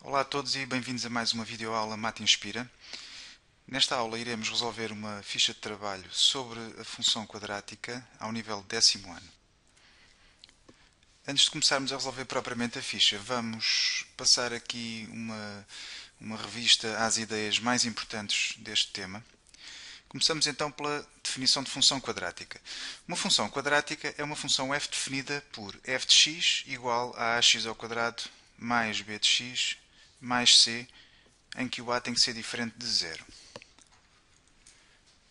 Olá a todos e bem-vindos a mais uma videoaula Mate Inspira. Nesta aula iremos resolver uma ficha de trabalho sobre a função quadrática ao nível de 10º ano. Antes de começarmos a resolver propriamente a ficha, vamos passar aqui uma revista às ideias mais importantes deste tema. Começamos então pela definição de função quadrática. Uma função quadrática é uma função f definida por f de x igual a ax ao quadrado mais b de x mais c, em que o a tem que ser diferente de zero.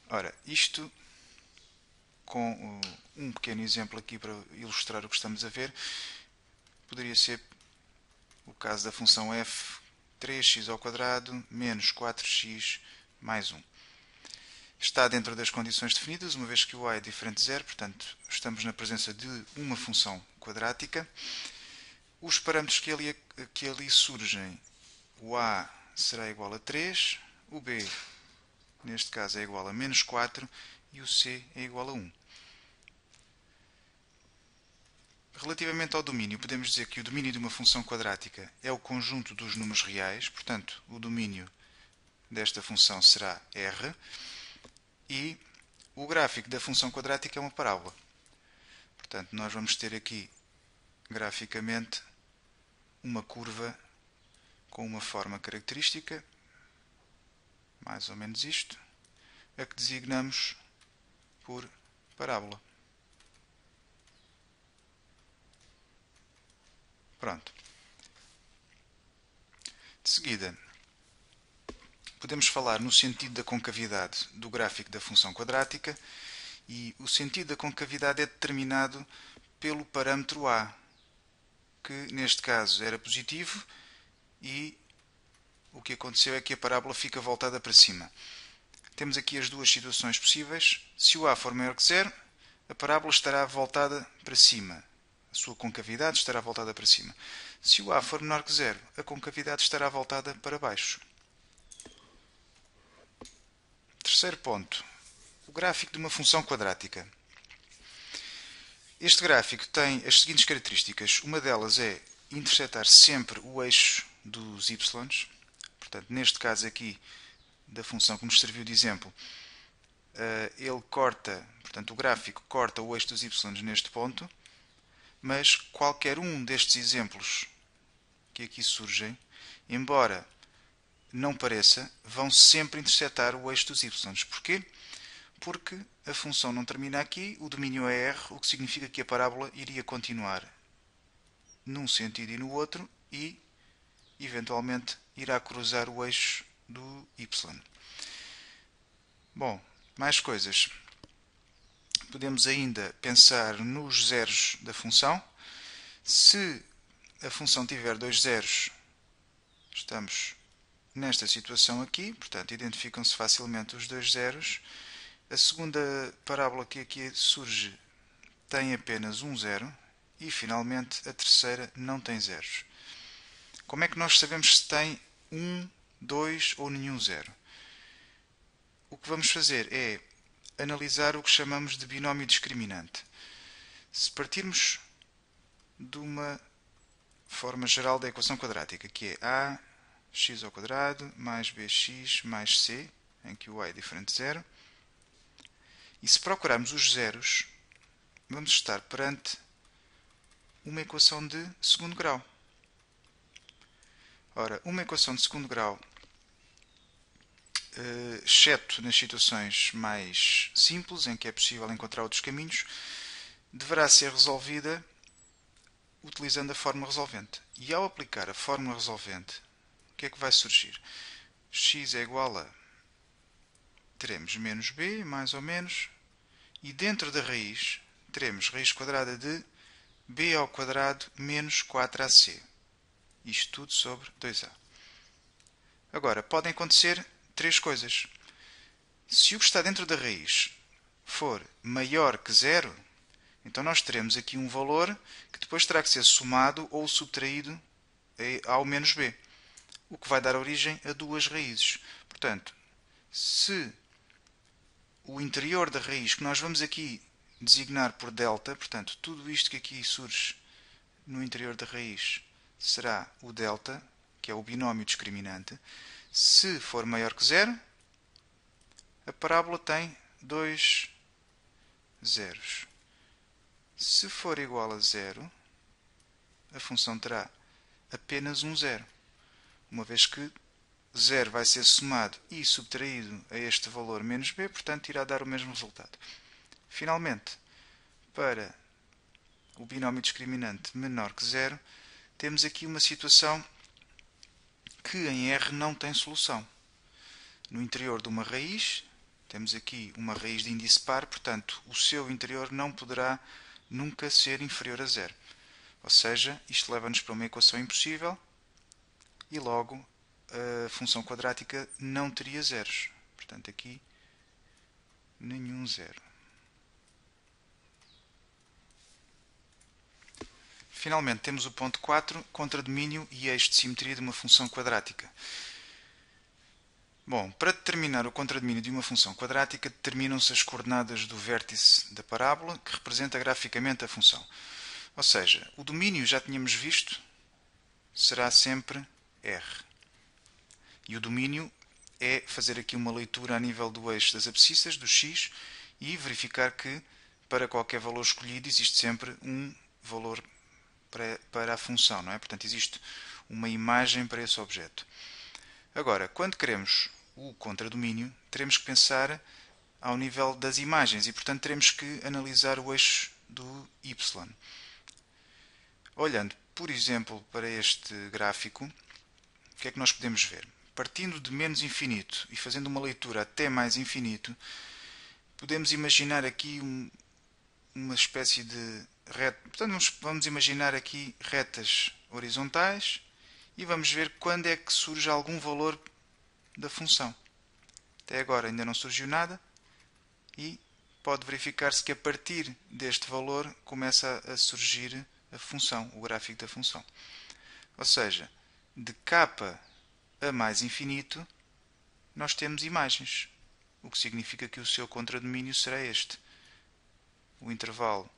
Ora, isto com um pequeno exemplo aqui para ilustrar o que estamos a ver, poderia ser o caso da função f 3x ao quadrado menos 4x mais 1. Está dentro das condições definidas, uma vez que o a é diferente de zero, portanto, estamos na presença de uma função quadrática. Os parâmetros que ali surgem, o a será igual a 3, o b, neste caso, é igual a menos 4 e o c é igual a 1. Relativamente ao domínio, podemos dizer que o domínio de uma função quadrática é o conjunto dos números reais, portanto, o domínio desta função será R, e o gráfico da função quadrática é uma parábola. Portanto, nós vamos ter aqui, graficamente, uma curva com uma forma característica, mais ou menos isto, a que designamos por parábola. Pronto. De seguida, podemos falar no sentido da concavidade do gráfico da função quadrática, e o sentido da concavidade é determinado pelo parâmetro a, que neste caso era positivo, e o que aconteceu é que a parábola fica voltada para cima. Temos aqui as duas situações possíveis. Se o a for maior que zero, a parábola estará voltada para cima. A sua concavidade estará voltada para cima. Se o a for menor que zero, a concavidade estará voltada para baixo. Terceiro ponto. O gráfico de uma função quadrática. Este gráfico tem as seguintes características. Uma delas é intersetar sempre o eixo dos y. Portanto, neste caso aqui, da função que nos serviu de exemplo, ele corta, portanto, o gráfico corta o eixo dos y neste ponto, mas qualquer um destes exemplos que aqui surgem, embora não pareça, vão sempre intersetar o eixo dos y. Porquê? Porque a função não termina aqui, o domínio é R, o que significa que a parábola iria continuar num sentido e no outro e, eventualmente, irá cruzar o eixo do y. Bom, mais coisas. Podemos ainda pensar nos zeros da função. Se a função tiver dois zeros, estamos nesta situação aqui, portanto, identificam-se facilmente os dois zeros. A segunda parábola que aqui surge tem apenas um zero e, finalmente, a terceira não tem zeros. Como é que nós sabemos se tem 1, 2 ou nenhum zero? O que vamos fazer é analisar o que chamamos de binómio discriminante. Se partirmos de uma forma geral da equação quadrática, que é ax² mais bx mais c, em que o a é diferente de zero, e se procurarmos os zeros, vamos estar perante uma equação de segundo grau. Ora, uma equação de segundo grau, exceto nas situações mais simples, em que é possível encontrar outros caminhos, deverá ser resolvida utilizando a fórmula resolvente. E ao aplicar a fórmula resolvente, o que é que vai surgir? X é igual a... teremos menos b, mais ou menos, e dentro da raiz teremos raiz quadrada de b ao quadrado menos 4ac. Isto tudo sobre 2a. Agora, podem acontecer três coisas. Se o que está dentro da raiz for maior que zero, então nós teremos aqui um valor que depois terá que ser somado ou subtraído ao menos b, o que vai dar origem a duas raízes. Portanto, se o interior da raiz, que nós vamos aqui designar por delta, portanto, tudo isto que aqui surge no interior da raiz será o delta, que é o binómio discriminante, se for maior que zero, a parábola tem dois zeros. Se for igual a zero, a função terá apenas um zero, uma vez que zero vai ser somado e subtraído a este valor menos b, portanto irá dar o mesmo resultado. Finalmente, para o binómio discriminante menor que zero, temos aqui uma situação que em R não tem solução. No interior de uma raiz, temos aqui uma raiz de índice par, portanto, o seu interior não poderá nunca ser inferior a zero. Ou seja, isto leva-nos para uma equação impossível e logo a função quadrática não teria zeros. Portanto, aqui nenhum zero. Finalmente, temos o ponto 4, contradomínio e eixo de simetria de uma função quadrática. Bom, para determinar o contradomínio de uma função quadrática, determinam-se as coordenadas do vértice da parábola, que representa graficamente a função. Ou seja, o domínio, já tínhamos visto, será sempre R. E o domínio é fazer aqui uma leitura a nível do eixo das abscissas, do x, e verificar que, para qualquer valor escolhido, existe sempre um valor para a função, não é? Portanto, existe uma imagem para esse objeto. Agora, quando queremos o contradomínio, teremos que pensar ao nível das imagens e, portanto, teremos que analisar o eixo do y. Olhando, por exemplo, para este gráfico, o que é que nós podemos ver? Partindo de menos infinito e fazendo uma leitura até mais infinito, podemos imaginar aqui uma espécie de reta. Portanto, vamos imaginar aqui retas horizontais e vamos ver quando é que surge algum valor da função. Até agora ainda não surgiu nada e pode verificar-se que a partir deste valor começa a surgir a função, o gráfico da função. Ou seja, de k a mais infinito, nós temos imagens, o que significa que o seu contradomínio será este. O intervalo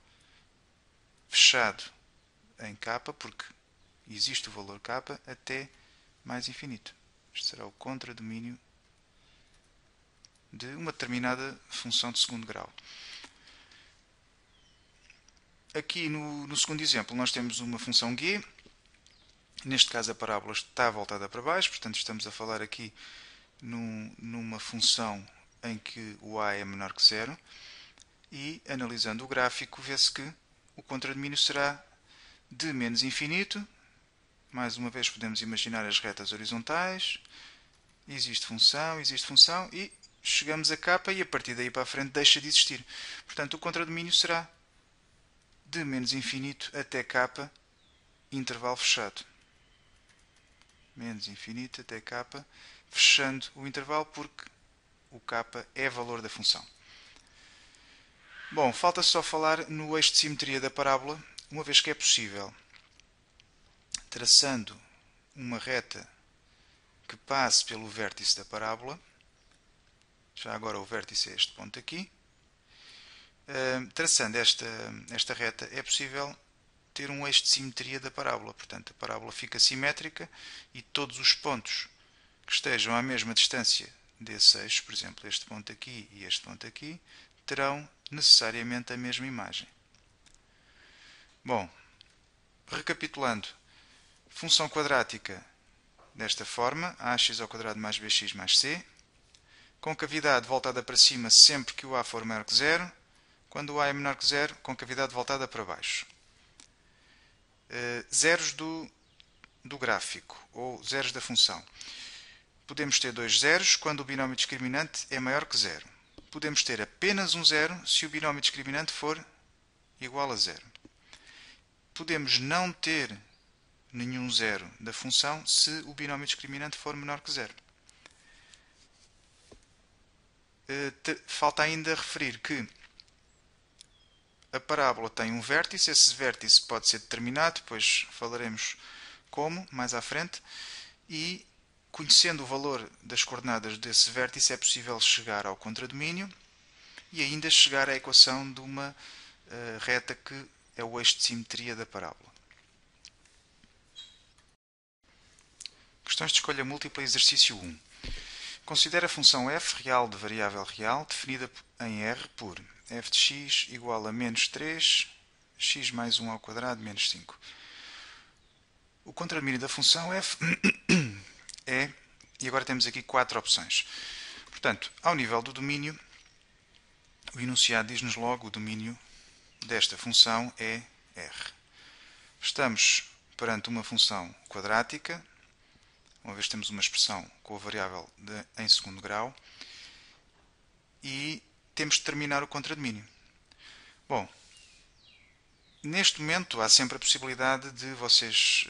fechado em k, porque existe o valor k, até mais infinito. Este será o contradomínio de uma determinada função de segundo grau. Aqui no segundo exemplo nós temos uma função g. Neste caso a parábola está voltada para baixo, portanto estamos a falar aqui numa função em que o a é menor que zero. E analisando o gráfico vê-se que o contradomínio será de menos infinito. Mais uma vez podemos imaginar as retas horizontais. Existe função e chegamos a k e a partir daí para a frente deixa de existir. Portanto, o contradomínio será de menos infinito até k, intervalo fechado. Menos infinito até k, fechando o intervalo porque o k é valor da função. Bom, falta só falar no eixo de simetria da parábola, uma vez que é possível, traçando uma reta que passe pelo vértice da parábola. Já agora o vértice é este ponto aqui. Traçando esta reta é possível ter um eixo de simetria da parábola. Portanto, a parábola fica simétrica e todos os pontos que estejam à mesma distância desse eixo, por exemplo, este ponto aqui e este ponto aqui, terão necessariamente a mesma imagem. Bom, recapitulando, função quadrática desta forma, ax ao quadrado mais bx mais c, concavidade voltada para cima sempre que o a for maior que zero, quando o a é menor que zero, concavidade voltada para baixo. Zeros do gráfico, ou zeros da função. Podemos ter dois zeros quando o binómio discriminante é maior que zero. Podemos ter apenas um zero se o binómio discriminante for igual a zero. Podemos não ter nenhum zero da função se o binómio discriminante for menor que zero. Falta ainda referir que a parábola tem um vértice, esse vértice pode ser determinado, depois falaremos como, mais à frente, e conhecendo o valor das coordenadas desse vértice é possível chegar ao contradomínio e ainda chegar à equação de uma reta que é o eixo de simetria da parábola. Questões de escolha múltipla, exercício 1. Considera a função f real de variável real definida em R por f de x igual a menos 3, x mais 1 ao quadrado menos 5. O contradomínio da função f é, e agora temos aqui 4 opções. Portanto, ao nível do domínio, o enunciado diz-nos logo o domínio desta função é R. Estamos perante uma função quadrática, uma vez temos uma expressão com a variável em segundo grau, e temos de determinar o contradomínio. Bom, neste momento há sempre a possibilidade de vocês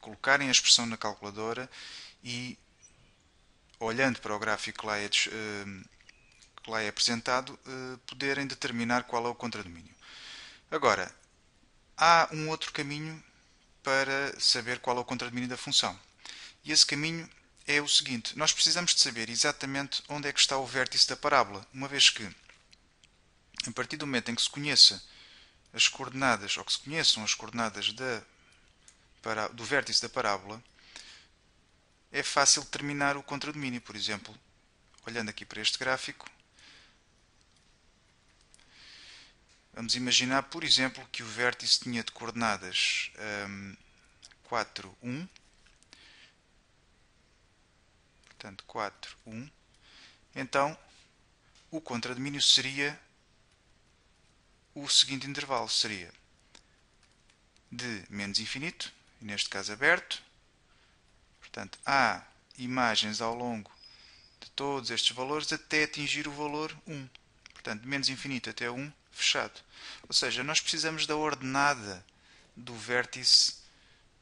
colocarem a expressão na calculadora e, olhando para o gráfico que lá é apresentado, poderem determinar qual é o contradomínio. Agora, há um outro caminho para saber qual é o contradomínio da função. E esse caminho é o seguinte: nós precisamos de saber exatamente onde é que está o vértice da parábola, uma vez que, a partir do momento em que se conheça as coordenadas, ou que se conheçam as coordenadas do vértice da parábola, é fácil determinar o contradomínio. Por exemplo, olhando aqui para este gráfico, vamos imaginar, por exemplo, que o vértice tinha de coordenadas 4, 1. Portanto, 4, 1. Então, o contradomínio seria o seguinte intervalo. Seria de menos infinito, e neste caso aberto. Portanto, há imagens ao longo de todos estes valores até atingir o valor 1. Portanto, de menos infinito até 1, fechado. Ou seja, nós precisamos da ordenada do vértice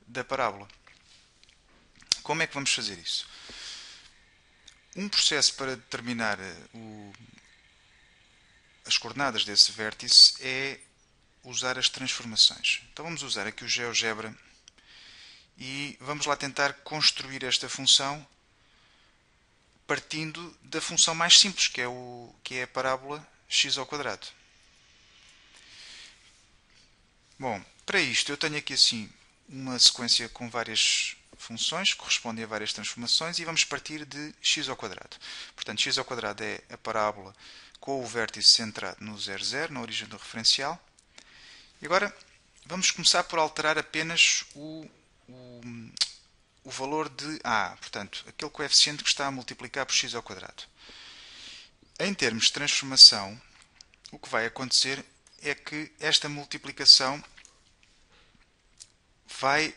da parábola. Como é que vamos fazer isso? Um processo para determinar as coordenadas desse vértice é usar as transformações. Então vamos usar aqui o GeoGebra e vamos lá tentar construir esta função partindo da função mais simples, que é a parábola x ao quadrado. Bom, para isto eu tenho aqui assim uma sequência com várias funções que correspondem a várias transformações e vamos partir de x ao quadrado. Portanto, x ao quadrado é a parábola com o vértice centrado no 0, 0, na origem do referencial. E agora vamos começar por alterar apenas o valor de a, portanto, aquele coeficiente que está a multiplicar por x ao quadrado. Em termos de transformação, o que vai acontecer é que esta multiplicação vai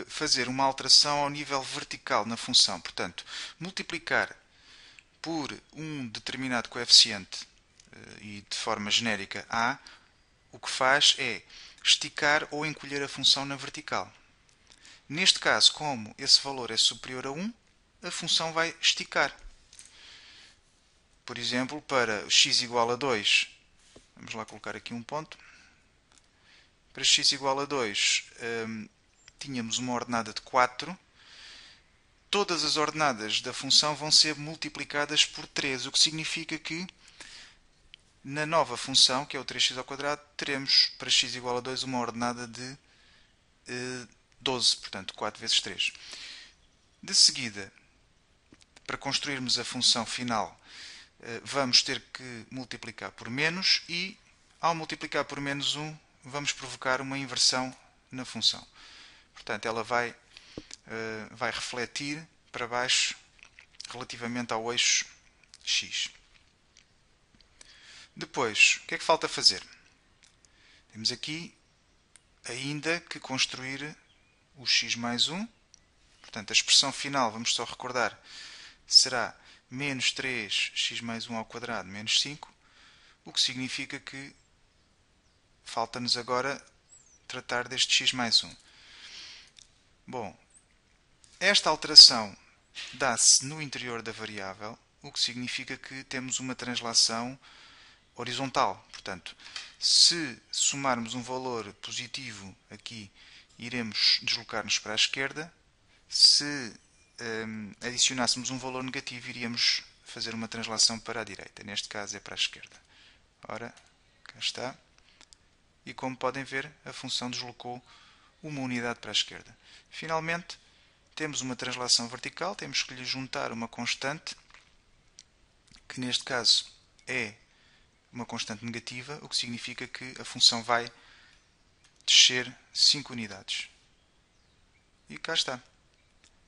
fazer uma alteração ao nível vertical na função. Portanto, multiplicar por um determinado coeficiente e de forma genérica a, o que faz é esticar ou encolher a função na vertical. Neste caso, como esse valor é superior a 1, a função vai esticar. Por exemplo, para x igual a 2, vamos lá colocar aqui um ponto. Para x igual a 2, tínhamos uma ordenada de 4. Todas as ordenadas da função vão ser multiplicadas por 3, o que significa que na nova função, que é o 3x ao quadrado, teremos para x igual a 2 uma ordenada de 12, portanto 4 vezes 3. De seguida, para construirmos a função final, vamos ter que multiplicar por menos e, ao multiplicar por menos 1, vamos provocar uma inversão na função. Portanto, ela vai refletir para baixo relativamente ao eixo x. Depois, o que é que falta fazer? Temos aqui ainda que construir o x mais 1. Portanto, a expressão final, vamos só recordar, será menos 3x mais 1 ao quadrado menos 5, o que significa que falta-nos agora tratar deste x mais 1. Bom, esta alteração dá-se no interior da variável, o que significa que temos uma translação horizontal. Portanto, se somarmos um valor positivo aqui, iremos deslocar-nos para a esquerda. Se adicionássemos um valor negativo, iríamos fazer uma translação para a direita. Neste caso é para a esquerda. Ora, cá está. E como podem ver, a função deslocou uma unidade para a esquerda. Finalmente, temos uma translação vertical, temos que lhe juntar uma constante, que neste caso é uma constante negativa, o que significa que a função vai descer 5 unidades. E cá está.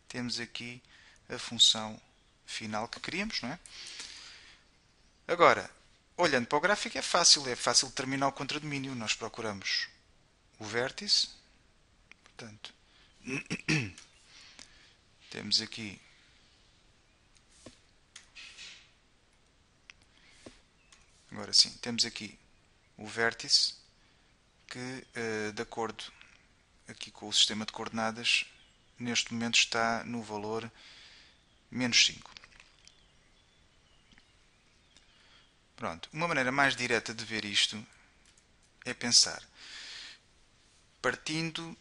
Temos aqui a função final que queríamos, não é? Agora, olhando para o gráfico é fácil determinar o contradomínio. Nós procuramos o vértice, portanto, temos aqui agora sim, temos aqui o vértice que, de acordo aqui com o sistema de coordenadas, neste momento está no valor menos 5. Pronto, uma maneira mais direta de ver isto é pensar, partindo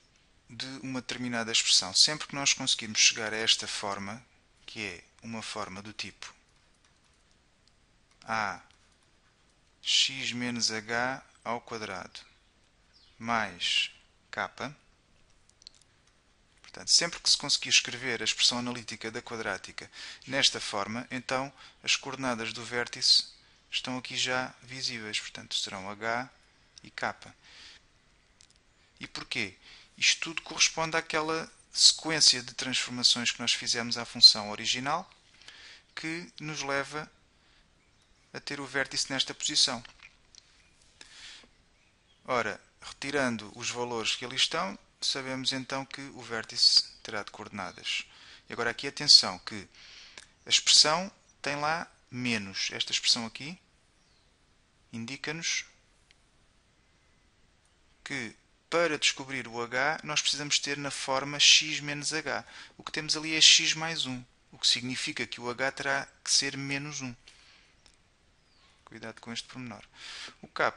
de uma determinada expressão. Sempre que nós conseguirmos chegar a esta forma, que é uma forma do tipo ax menos h ao quadrado mais k, portanto, sempre que se conseguir escrever a expressão analítica da quadrática nesta forma, então as coordenadas do vértice estão aqui já visíveis, portanto serão h e k. E porquê? Isto tudo corresponde àquela sequência de transformações que nós fizemos à função original, que nos leva a ter o vértice nesta posição. Ora, retirando os valores que ali estão, sabemos então que o vértice terá de coordenadas. E agora aqui atenção que a expressão tem lá menos. Esta expressão aqui indica-nos que para descobrir o h nós precisamos ter na forma x menos h. O que temos ali é x mais 1, o que significa que o h terá que ser menos 1. Cuidado com este pormenor. O k,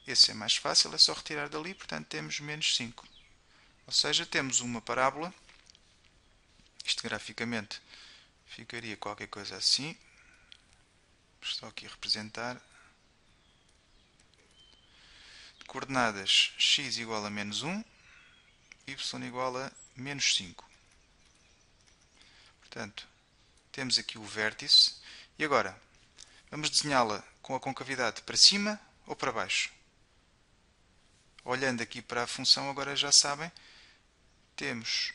esse é mais fácil, é só retirar dali, portanto temos menos 5. Ou seja, temos uma parábola. Isto graficamente ficaria qualquer coisa assim. Estou aqui a representar. Coordenadas x igual a menos 1, y igual a menos 5. Portanto, temos aqui o vértice. E agora, vamos desenhá-la com a concavidade para cima ou para baixo? Olhando aqui para a função, agora já sabem, temos,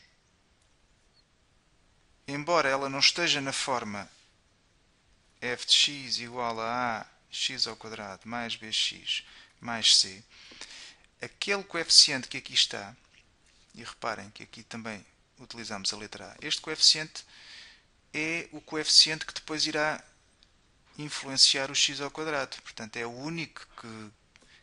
embora ela não esteja na forma f de x igual a ax ao quadrado mais bx mais c, aquele coeficiente que aqui está, e reparem que aqui também utilizamos a letra A, este coeficiente é o coeficiente que depois irá influenciar o x ao quadrado. Portanto, é o único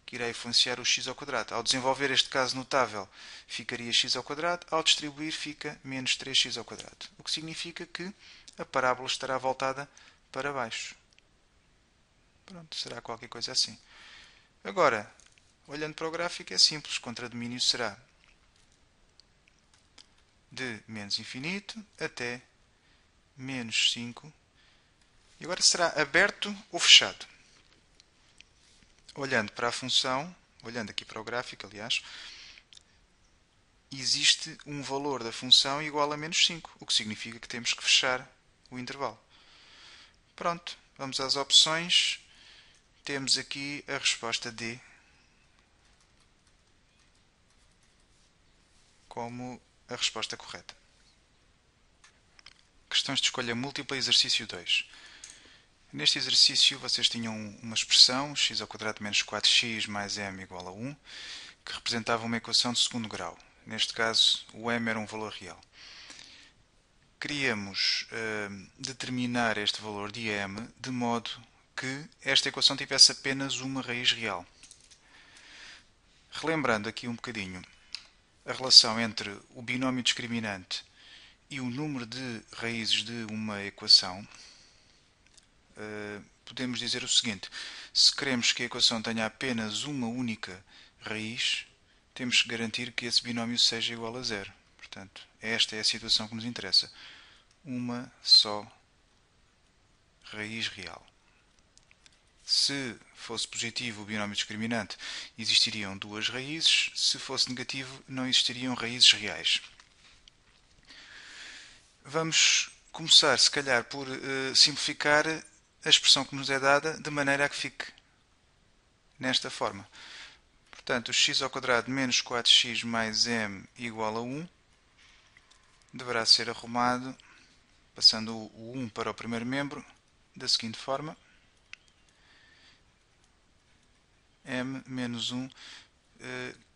que irá influenciar o x ao quadrado. Ao desenvolver este caso notável, ficaria x ao quadrado, ao distribuir fica menos 3x ao quadrado. O que significa que a parábola estará voltada para baixo. Pronto, será qualquer coisa assim. Agora, olhando para o gráfico, é simples. O contradomínio será de menos infinito até menos 5. E agora será aberto ou fechado? Olhando para a função, olhando aqui para o gráfico, aliás, existe um valor da função igual a menos 5, o que significa que temos que fechar o intervalo. Pronto, vamos às opções. Temos aqui a resposta D como a resposta correta. Questões de escolha múltipla, exercício 2. Neste exercício vocês tinham uma expressão, x ao quadrado menos 4x mais m igual a 1, que representava uma equação de segundo grau. Neste caso, o m era um valor real. Queríamos determinar este valor de m de modo que esta equação tivesse apenas uma raiz real. Relembrando aqui um bocadinho a relação entre o binómio discriminante e o número de raízes de uma equação, podemos dizer o seguinte: se queremos que a equação tenha apenas uma única raiz, temos que garantir que esse binómio seja igual a zero. Portanto, esta é a situação que nos interessa. Uma só raiz real. Se fosse positivo o binómio discriminante, existiriam duas raízes. Se fosse negativo, não existiriam raízes reais. Vamos começar, se calhar, por simplificar a expressão que nos é dada de maneira a que fique nesta forma. Portanto, o x ao quadrado menos 4x mais m igual a 1 deverá ser arrumado, passando o 1 para o primeiro membro, da seguinte forma: m menos 1,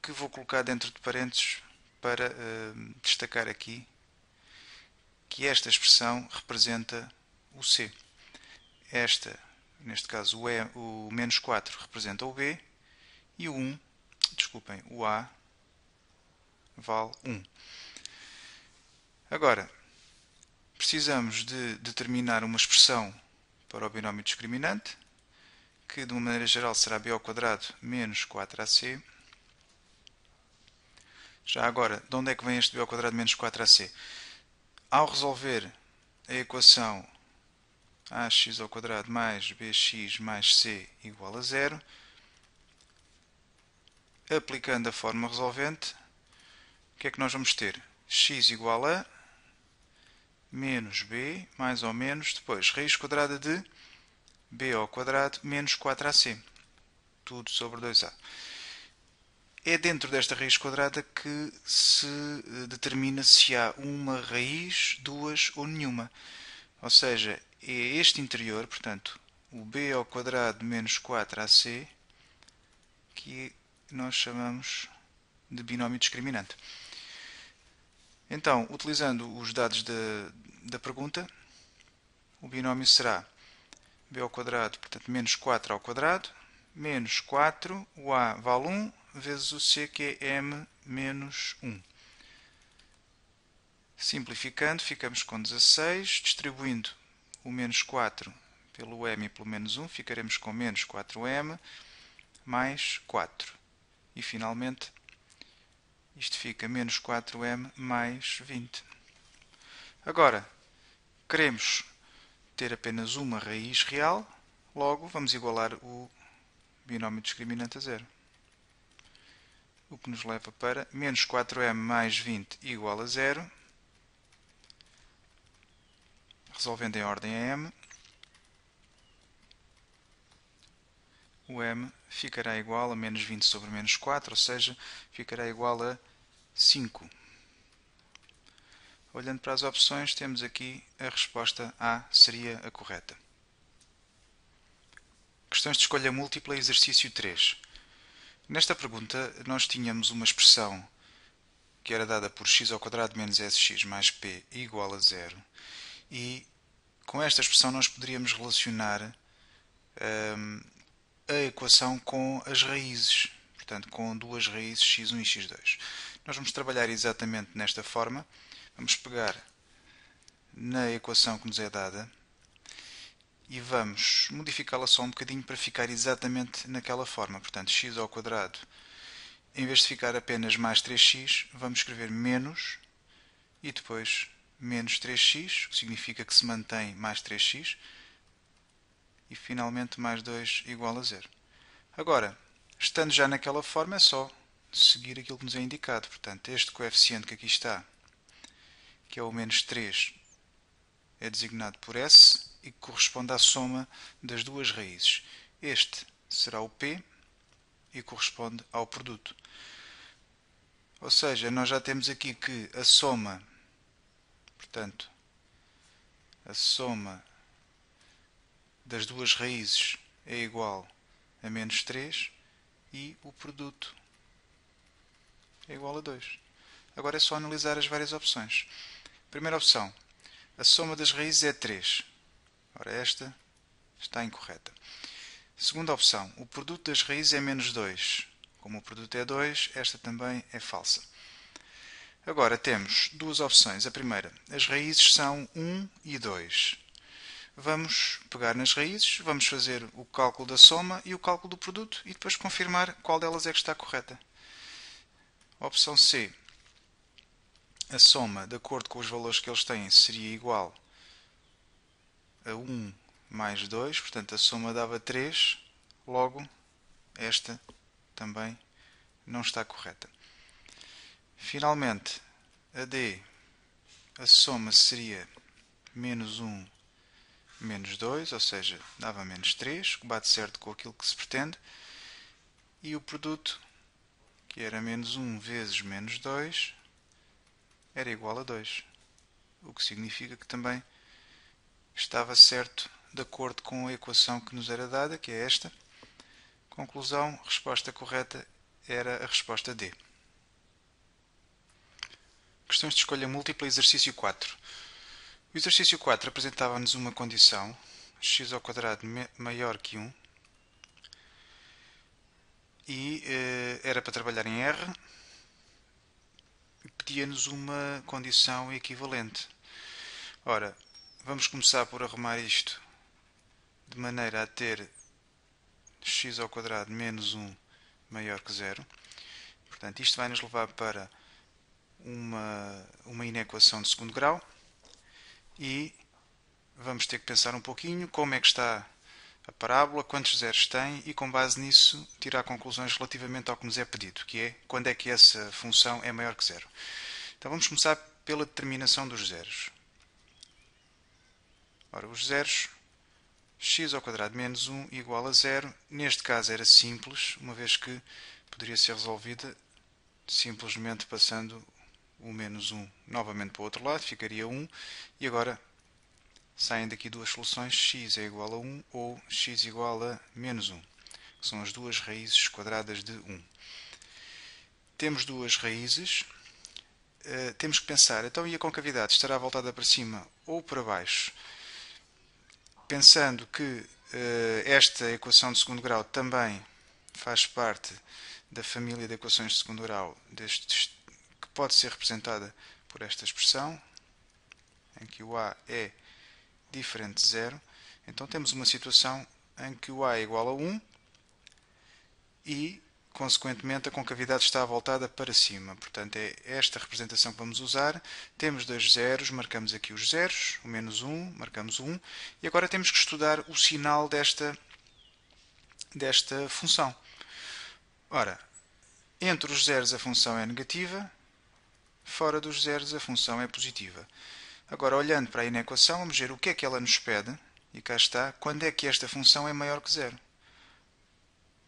que vou colocar dentro de parênteses para destacar aqui que esta expressão representa o c. Esta, neste caso o menos 4, representa o b e o a vale 1. Agora, precisamos de determinar uma expressão para o binómio discriminante, que de uma maneira geral será b ao quadrado menos 4ac. Já agora, de onde é que vem este b ao quadrado menos 4ac? Ao resolver a equação ax ao quadrado mais bx mais c igual a 0, aplicando a forma resolvente, o que é que nós vamos ter? X igual a menos b, mais ou menos, depois raiz quadrada de b ao quadrado menos 4ac, tudo sobre 2a. É dentro desta raiz quadrada que se determina se há uma raiz, duas ou nenhuma. Ou seja, é este interior, portanto, o b ao quadrado menos 4ac, que nós chamamos de binómio discriminante. Então, utilizando os dados da pergunta, o binómio será b ao quadrado, portanto, menos 4 ao quadrado, menos 4, o a vale 1, vezes o c, que é m menos 1. Simplificando, ficamos com 16, distribuindo o menos 4 pelo m e pelo menos 1, ficaremos com menos 4m mais 4. E, finalmente, isto fica menos 4m mais 20. Agora, queremos ter apenas uma raiz real, logo vamos igualar o binómio discriminante a zero. O que nos leva para menos 4m mais 20 igual a 0. Resolvendo em ordem a m, o m ficará igual a menos 20 sobre menos 4, ou seja, ficará igual a 5. Olhando para as opções, temos aqui a resposta A seria a correta. Questões de escolha múltipla, exercício 3. Nesta pergunta, nós tínhamos uma expressão que era dada por x ao quadrado menos sx mais p igual a 0. E com esta expressão nós poderíamos relacionar a equação com as raízes, portanto com duas raízes x1 e x2. Nós vamos trabalhar exatamente nesta forma. Vamos pegar na equação que nos é dada e vamos modificá-la só um bocadinho para ficar exatamente naquela forma. Portanto, x ao quadrado, em vez de ficar apenas mais 3x, vamos escrever menos e depois menos 3x, que significa que se mantém mais 3x, e finalmente mais 2 igual a 0. Agora, estando já naquela forma, é só seguir aquilo que nos é indicado. Portanto, este coeficiente que aqui está, que é o menos 3, é designado por S e corresponde à soma das duas raízes. Este será o P e corresponde ao produto. Ou seja, nós já temos aqui que a soma, portanto, a soma das duas raízes é igual a menos 3 e o produto é igual a 2. Agora é só analisar as várias opções. Primeira opção, a soma das raízes é 3. Ora, esta está incorreta. Segunda opção, o produto das raízes é menos 2. Como o produto é 2, esta também é falsa. Agora temos duas opções. A primeira, as raízes são 1 e 2. Vamos pegar nas raízes, vamos fazer o cálculo da soma e o cálculo do produto e depois confirmar qual delas é que está correta. Opção C, a soma, de acordo com os valores que eles têm, seria igual a 1 mais 2, portanto a soma dava 3, logo esta também não está correta. Finalmente, a D, a soma seria menos 1 menos 2, ou seja, dava menos 3, que bate certo com aquilo que se pretende, e o produto, que era menos 1 vezes menos 2, era igual a 2, o que significa que também estava certo de acordo com a equação que nos era dada, que é esta. Conclusão, resposta correta era a resposta D. Questões de escolha múltipla, exercício 4. O exercício 4 apresentava-nos uma condição, x² maior que 1, e era para trabalhar em R, e pedia-nos uma condição equivalente. Ora, vamos começar por arrumar isto de maneira a ter x² menos 1 maior que 0. Portanto, isto vai nos levar para uma inequação de segundo grau e vamos ter que pensar um pouquinho como é que está a parábola, quantos zeros tem e com base nisso tirar conclusões relativamente ao que nos é pedido, que é quando é que essa função é maior que 0. Então vamos começar pela determinação dos zeros. Ora, os zeros, x² menos 1 igual a 0, neste caso era simples, uma vez que poderia ser resolvida simplesmente passando o menos 1 novamente para o outro lado, ficaria 1, e agora saem daqui duas soluções, x é igual a 1 ou x igual a menos 1, que são as duas raízes quadradas de 1. Temos duas raízes, temos que pensar, então e a concavidade estará voltada para cima ou para baixo? Pensando que esta equação de segundo grau também faz parte da família de equações de segundo grau, que pode ser representada por esta expressão, em que o a é diferente de 0, então temos uma situação em que o a é igual a 1 e, consequentemente, a concavidade está voltada para cima. Portanto, é esta representação que vamos usar. Temos dois zeros, marcamos aqui os zeros, o menos 1, marcamos o 1, e agora temos que estudar o sinal desta função. Ora, entre os zeros a função é negativa, fora dos zeros a função é positiva. Agora, olhando para a inequação, vamos ver o que é que ela nos pede, e cá está, quando é que esta função é maior que 0.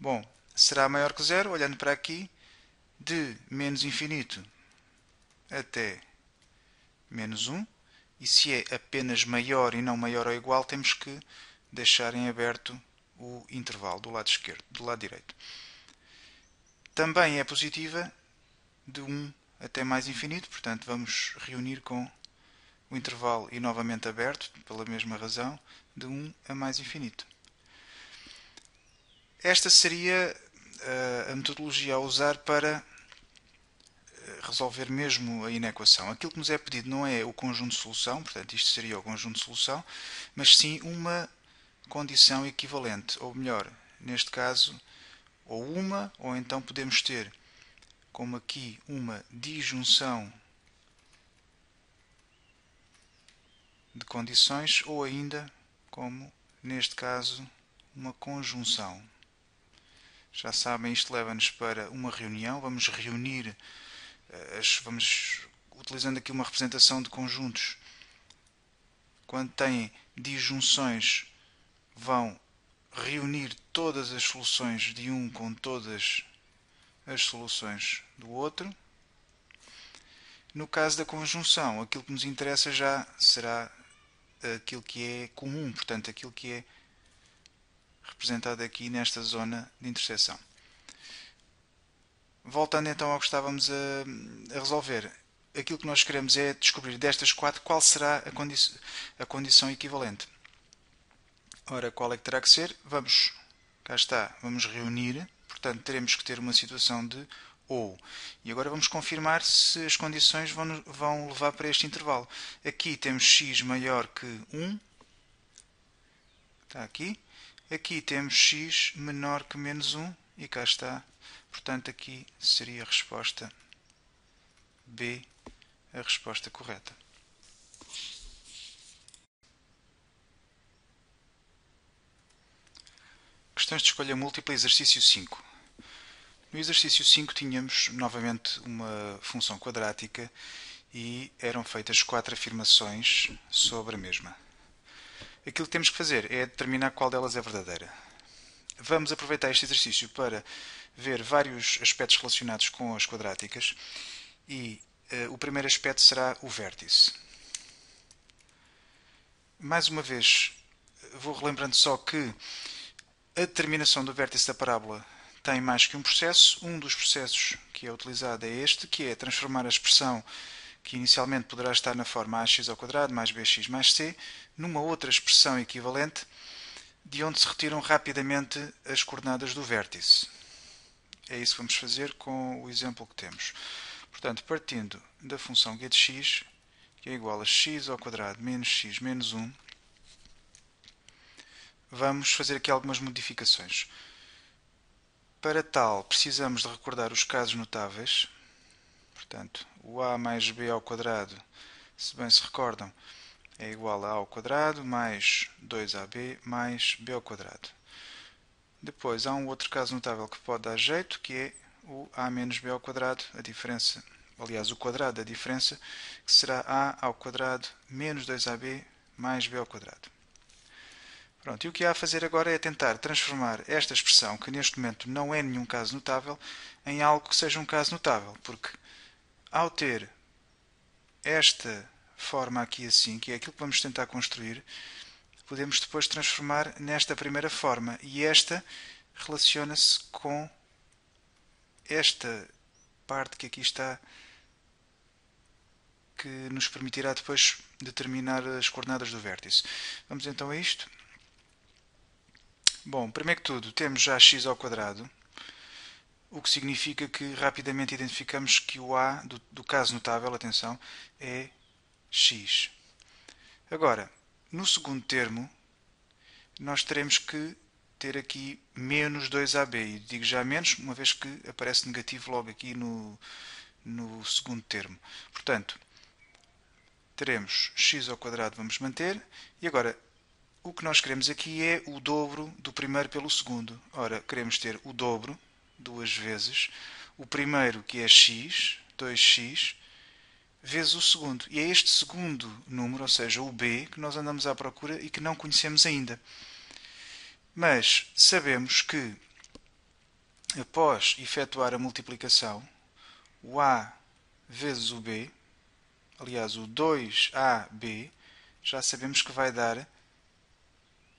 Bom, será maior que 0, olhando para aqui, de menos infinito até menos 1, e se é apenas maior e não maior ou igual, temos que deixar em aberto o intervalo do lado esquerdo, do lado direito. Também é positiva de 1 até mais infinito, portanto vamos reunir com o intervalo e novamente aberto, pela mesma razão, de 1 a mais infinito. Esta seria a metodologia a usar para resolver mesmo a inequação. Aquilo que nos é pedido não é o conjunto de solução, portanto isto seria o conjunto de solução, mas sim uma condição equivalente, ou melhor, neste caso, ou uma, ou então podemos ter, como aqui, uma disjunção de condições, ou ainda, como neste caso, uma conjunção. Já sabem, isto leva-nos para uma reunião, vamos reunir, vamos utilizando aqui uma representação de conjuntos. Quando têm disjunções, vão reunir todas as soluções de um com todas as soluções do outro. No caso da conjunção, aquilo que nos interessa já será aquilo que é comum, portanto, aquilo que é representado aqui nesta zona de interseção. Voltando então ao que estávamos a resolver, aquilo que nós queremos é descobrir destas quatro qual será a condição equivalente. Ora, qual é que terá que ser? Cá está, vamos reunir, portanto teremos que ter uma situação de ou. E agora vamos confirmar se as condições vão levar para este intervalo. Aqui temos x maior que 1, está aqui. Aqui temos x menor que menos 1 e cá está. Portanto, aqui seria a resposta B, a resposta correta. Questões de escolha múltipla, exercício 5. No exercício 5 tínhamos novamente uma função quadrática e eram feitas 4 afirmações sobre a mesma. Aquilo que temos que fazer é determinar qual delas é verdadeira. Vamos aproveitar este exercício para ver vários aspectos relacionados com as quadráticas e o primeiro aspecto será o vértice. Mais uma vez, vou relembrando só que a determinação do vértice da parábola tem mais que um processo. Um dos processos que é utilizado é este, que é transformar a expressão que inicialmente poderá estar na forma ax² mais bx mais c numa outra expressão equivalente, de onde se retiram rapidamente as coordenadas do vértice. É isso que vamos fazer com o exemplo que temos. Portanto, partindo da função g de x, que é igual a x² menos x menos 1, vamos fazer aqui algumas modificações. Para tal, precisamos de recordar os casos notáveis. Portanto, o a mais b ao quadrado, se bem se recordam, é igual a ao² mais 2ab mais b ao quadrado. Depois há um outro caso notável que pode dar jeito, que é o a menos b ao quadrado, a diferença, aliás, o quadrado da diferença, que será a ao quadrado menos 2ab mais b ao quadrado. Pronto, e o que há a fazer agora é tentar transformar esta expressão, que neste momento não é nenhum caso notável, em algo que seja um caso notável, porque ao ter esta forma aqui assim, que é aquilo que vamos tentar construir, podemos depois transformar nesta primeira forma, e esta relaciona-se com esta parte que aqui está, que nos permitirá depois determinar as coordenadas do vértice. Vamos então a isto. Bom, primeiro que tudo, temos já x², o que significa que rapidamente identificamos que o a do caso notável, atenção, é x. Agora, no segundo termo, nós teremos que ter aqui menos 2ab. E digo já menos, uma vez que aparece negativo logo aqui no segundo termo. Portanto, teremos x², vamos manter, e agora o que nós queremos aqui é o dobro do primeiro pelo segundo. Ora, queremos ter o dobro, duas vezes, o primeiro que é x, 2x, vezes o segundo. E é este segundo número, ou seja, o b, que nós andamos à procura e que não conhecemos ainda. Mas sabemos que, após efetuar a multiplicação, o a vezes o b, aliás, o 2ab, já sabemos que vai dar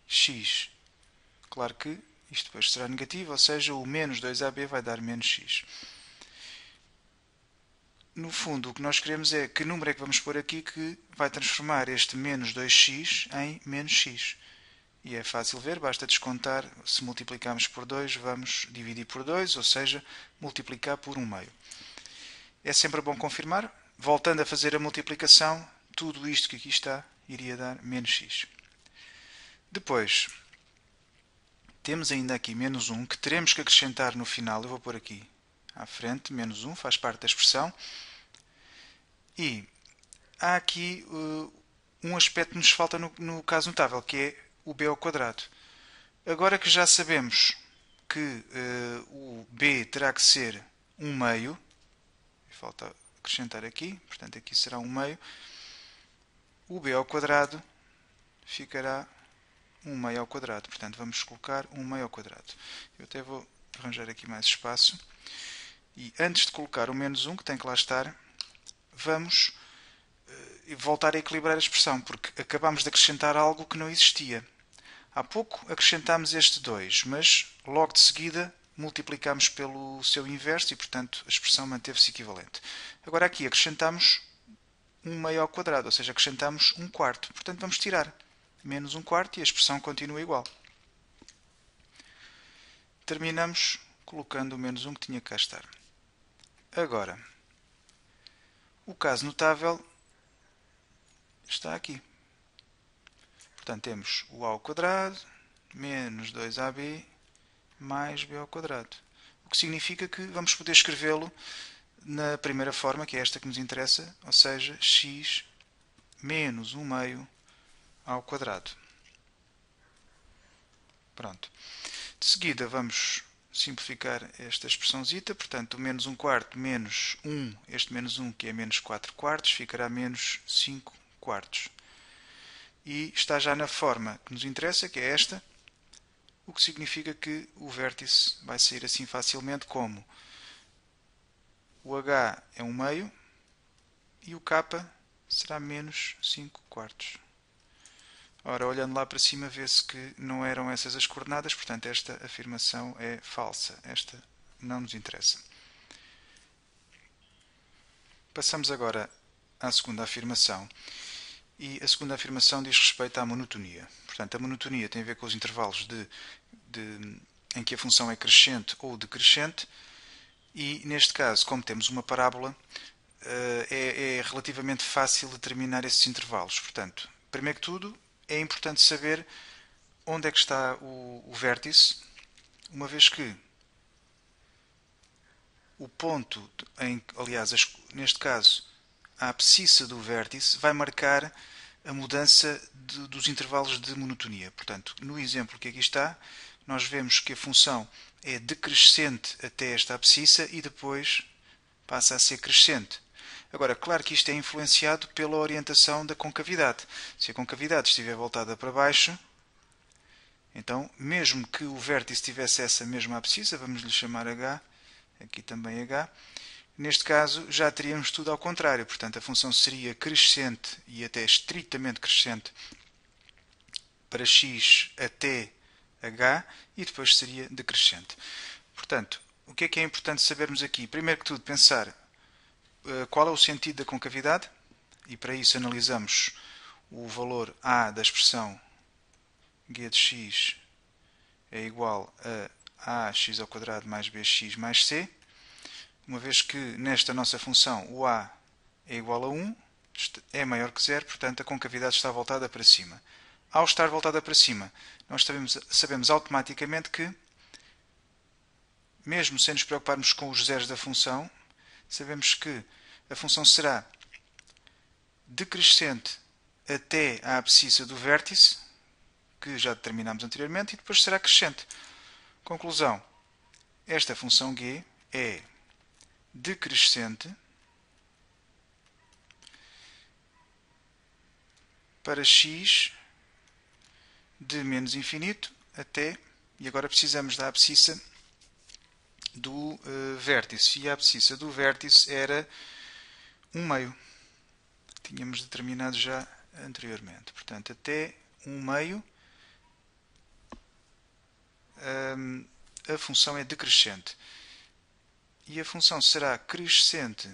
x. Claro que isto depois será negativo, ou seja, o menos 2ab vai dar menos x. No fundo, o que nós queremos é que número é que vamos pôr aqui que vai transformar este menos 2x em menos x. E é fácil ver, basta descontar. Se multiplicarmos por 2, vamos dividir por 2, ou seja, multiplicar por 1 meio. É sempre bom confirmar. Voltando a fazer a multiplicação, tudo isto que aqui está iria dar menos x. Depois, temos ainda aqui menos 1, que teremos que acrescentar no final. Eu vou pôr aqui à frente, menos 1, faz parte da expressão. E há aqui um aspecto que nos falta no caso notável, que é o b². Agora que já sabemos que o b terá que ser 1 meio, falta acrescentar aqui, portanto aqui será 1 meio, o b² ficará 1 meio ao quadrado. Portanto, vamos colocar 1 meio ao quadrado. Eu até vou arranjar aqui mais espaço. E antes de colocar o menos 1, que tem que lá estar, vamos voltar a equilibrar a expressão, porque acabamos de acrescentar algo que não existia. Há pouco acrescentámos este 2, mas logo de seguida multiplicámos pelo seu inverso e, portanto, a expressão manteve-se equivalente. Agora aqui acrescentamos 1 meio ao quadrado, ou seja, acrescentamos 1/4. Portanto, vamos tirar menos 1/4 e a expressão continua igual. Terminamos colocando o menos 1 que tinha que cá estar. Agora, o caso notável está aqui. Portanto, temos o a² menos 2ab mais b². O que significa que vamos poder escrevê-lo na primeira forma, que é esta que nos interessa, ou seja, x menos 1 meio ao quadrado. Pronto. De seguida vamos simplificar esta expressãozita, portanto, o menos 1 quarto menos 1, este menos 1 que é menos 4 quartos, ficará menos 5 quartos. E está já na forma que nos interessa, que é esta, o que significa que o vértice vai sair assim facilmente como o h é 1 meio e o k será menos 5 quartos. Ora, olhando lá para cima, vê-se que não eram essas as coordenadas, portanto, esta afirmação é falsa. Esta não nos interessa. Passamos agora à segunda afirmação. E a segunda afirmação diz respeito à monotonia. Portanto, a monotonia tem a ver com os intervalos em que a função é crescente ou decrescente. E, neste caso, como temos uma parábola, é relativamente fácil determinar esses intervalos. Portanto, primeiro que tudo, é importante saber onde é que está o vértice, uma vez que o ponto, aliás, neste caso, a abscissa do vértice vai marcar a mudança dos intervalos de monotonia. Portanto, no exemplo que aqui está, nós vemos que a função é decrescente até esta abscissa e depois passa a ser crescente. Agora, claro que isto é influenciado pela orientação da concavidade. Se a concavidade estiver voltada para baixo, então, mesmo que o vértice tivesse essa mesma abscissa, vamos lhe chamar H, aqui também H, neste caso já teríamos tudo ao contrário. Portanto, a função seria crescente e até estritamente crescente para x até h e depois seria decrescente. Portanto, o que é importante sabermos aqui? Primeiro que tudo, pensar qual é o sentido da concavidade, e para isso analisamos o valor a da expressão g de x é igual a ax ao quadrado mais bx mais c, uma vez que nesta nossa função o a é igual a 1, é maior que 0, portanto a concavidade está voltada para cima. Ao estar voltada para cima, nós sabemos automaticamente que, mesmo sem nos preocuparmos com os zeros da função, sabemos que a função será decrescente até à abscissa do vértice, que já determinámos anteriormente, e depois será crescente. Conclusão: esta função g é decrescente para x de menos infinito até, e agora precisamos da abscissa do vértice, e a abscissa do vértice era 1 meio. Tínhamos determinado já anteriormente. Portanto, até 1 meio a função é decrescente. E a função será crescente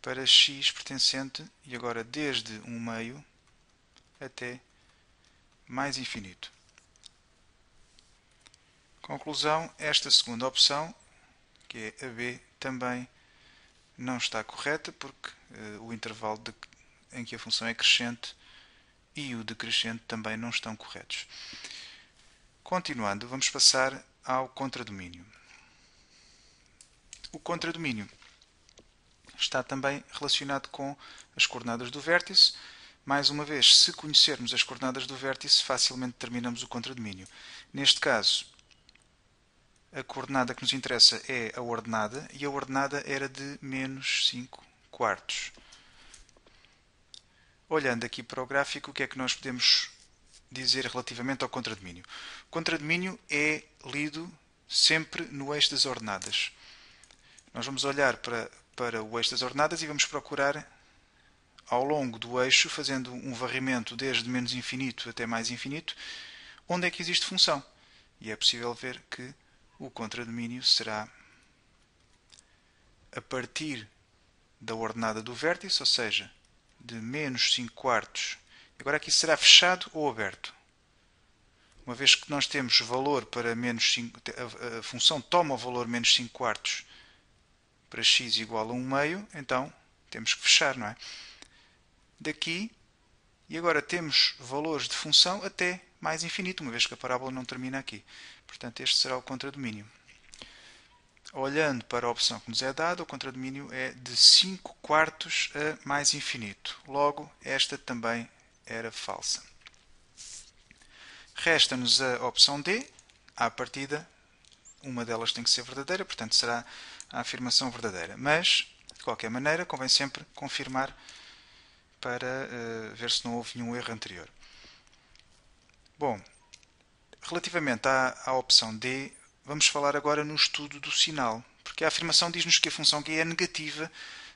para x pertencente, e agora desde 1 meio até mais infinito. Conclusão: esta segunda opção, que é a B, também não está correta, porque o intervalo em que a função é crescente e o decrescente também não estão corretos. Continuando, vamos passar ao contradomínio. O contradomínio está também relacionado com as coordenadas do vértice. Mais uma vez, se conhecermos as coordenadas do vértice, facilmente determinamos o contradomínio. Neste caso, a coordenada que nos interessa é a ordenada, e a ordenada era de menos 5 quartos. Olhando aqui para o gráfico, o que é que nós podemos dizer relativamente ao contradomínio? O contradomínio é lido sempre no eixo das ordenadas. Nós vamos olhar para o eixo das ordenadas e vamos procurar, ao longo do eixo, fazendo um varrimento desde menos infinito até mais infinito, onde é que existe função. E é possível ver que o contradomínio será a partir da ordenada do vértice, ou seja, de menos 5 quartos. Agora aqui será fechado ou aberto. Uma vez que nós temos valor para menos 5, a função toma o valor menos 5 quartos para x igual a 1 meio, então temos que fechar, não é? Daqui, e agora temos valores de função até mais infinito, uma vez que a parábola não termina aqui. Portanto, este será o contradomínio. Olhando para a opção que nos é dada, o contradomínio é de 5 quartos a mais infinito. Logo, esta também era falsa. Resta-nos a opção D, à partida, uma delas tem que ser verdadeira, portanto será a afirmação verdadeira. Mas, de qualquer maneira, convém sempre confirmar para ver se não houve nenhum erro anterior. Bom, relativamente à opção D, vamos falar agora no estudo do sinal, porque a afirmação diz-nos que a função G é negativa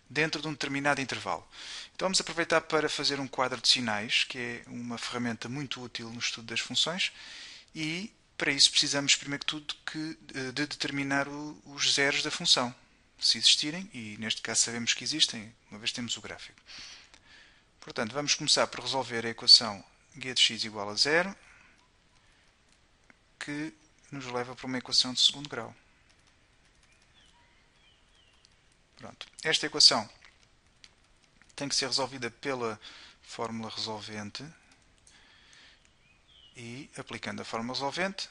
dentro de um determinado intervalo. Então vamos aproveitar para fazer um quadro de sinais, que é uma ferramenta muito útil no estudo das funções, e para isso precisamos, primeiro que tudo, de determinar os zeros da função, se existirem, e neste caso sabemos que existem, uma vez temos o gráfico. Portanto, vamos começar por resolver a equação g de x igual a 0, que nos leva para uma equação de segundo grau. Pronto. Esta equação tem que ser resolvida pela fórmula resolvente e, aplicando a fórmula resolvente,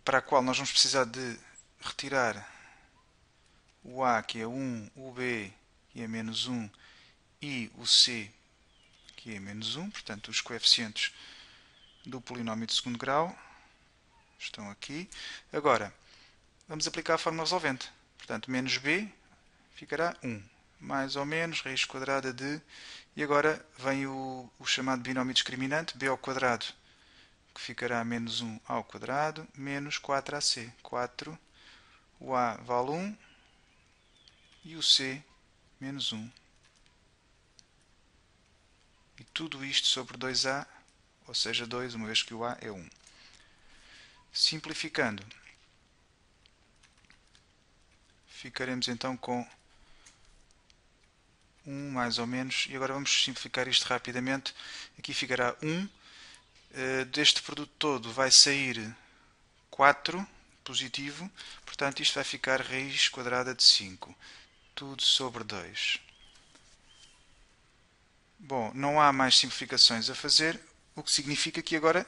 para a qual nós vamos precisar de retirar o a, que é 1, o b, que é menos 1, e o c, que é menos 1, portanto os coeficientes do polinómio de segundo grau estão aqui. Agora, vamos aplicar a fórmula resolvente. Portanto, menos b ficará 1, mais ou menos raiz quadrada de... E agora vem o chamado binómio discriminante, b ao quadrado, que ficará menos 1 ao quadrado, menos 4ac. 4, o a vale 1 e o c menos 1. E tudo isto sobre 2a, ou seja, 2, uma vez que o a é 1. Simplificando, ficaremos então com 1 mais ou menos, e agora vamos simplificar isto rapidamente. Aqui ficará 1, deste produto todo vai sair 4 positivo, portanto isto vai ficar raiz quadrada de 5, tudo sobre 2. Bom, não há mais simplificações a fazer, o que significa que agora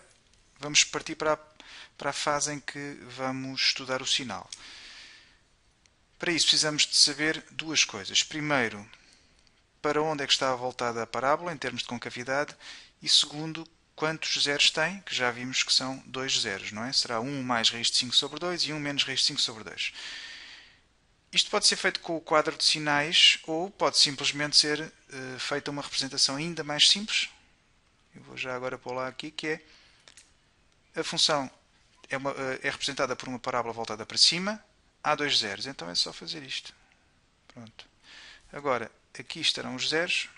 vamos partir para a fase em que vamos estudar o sinal. Para isso precisamos de saber duas coisas. Primeiro, para onde é que está voltada a parábola em termos de concavidade, e segundo, quantos zeros tem, que já vimos que são 2 zeros, não é? Será 1 mais raiz de 5 sobre 2 e 1 menos raiz de 5 sobre 2. Isto pode ser feito com o quadro de sinais ou pode simplesmente ser feita uma representação ainda mais simples. Eu vou já agora pôr lá aqui, que é a função é representada por uma parábola voltada para cima, há 2 zeros, então é só fazer isto. Pronto. Agora, aqui estarão os zeros.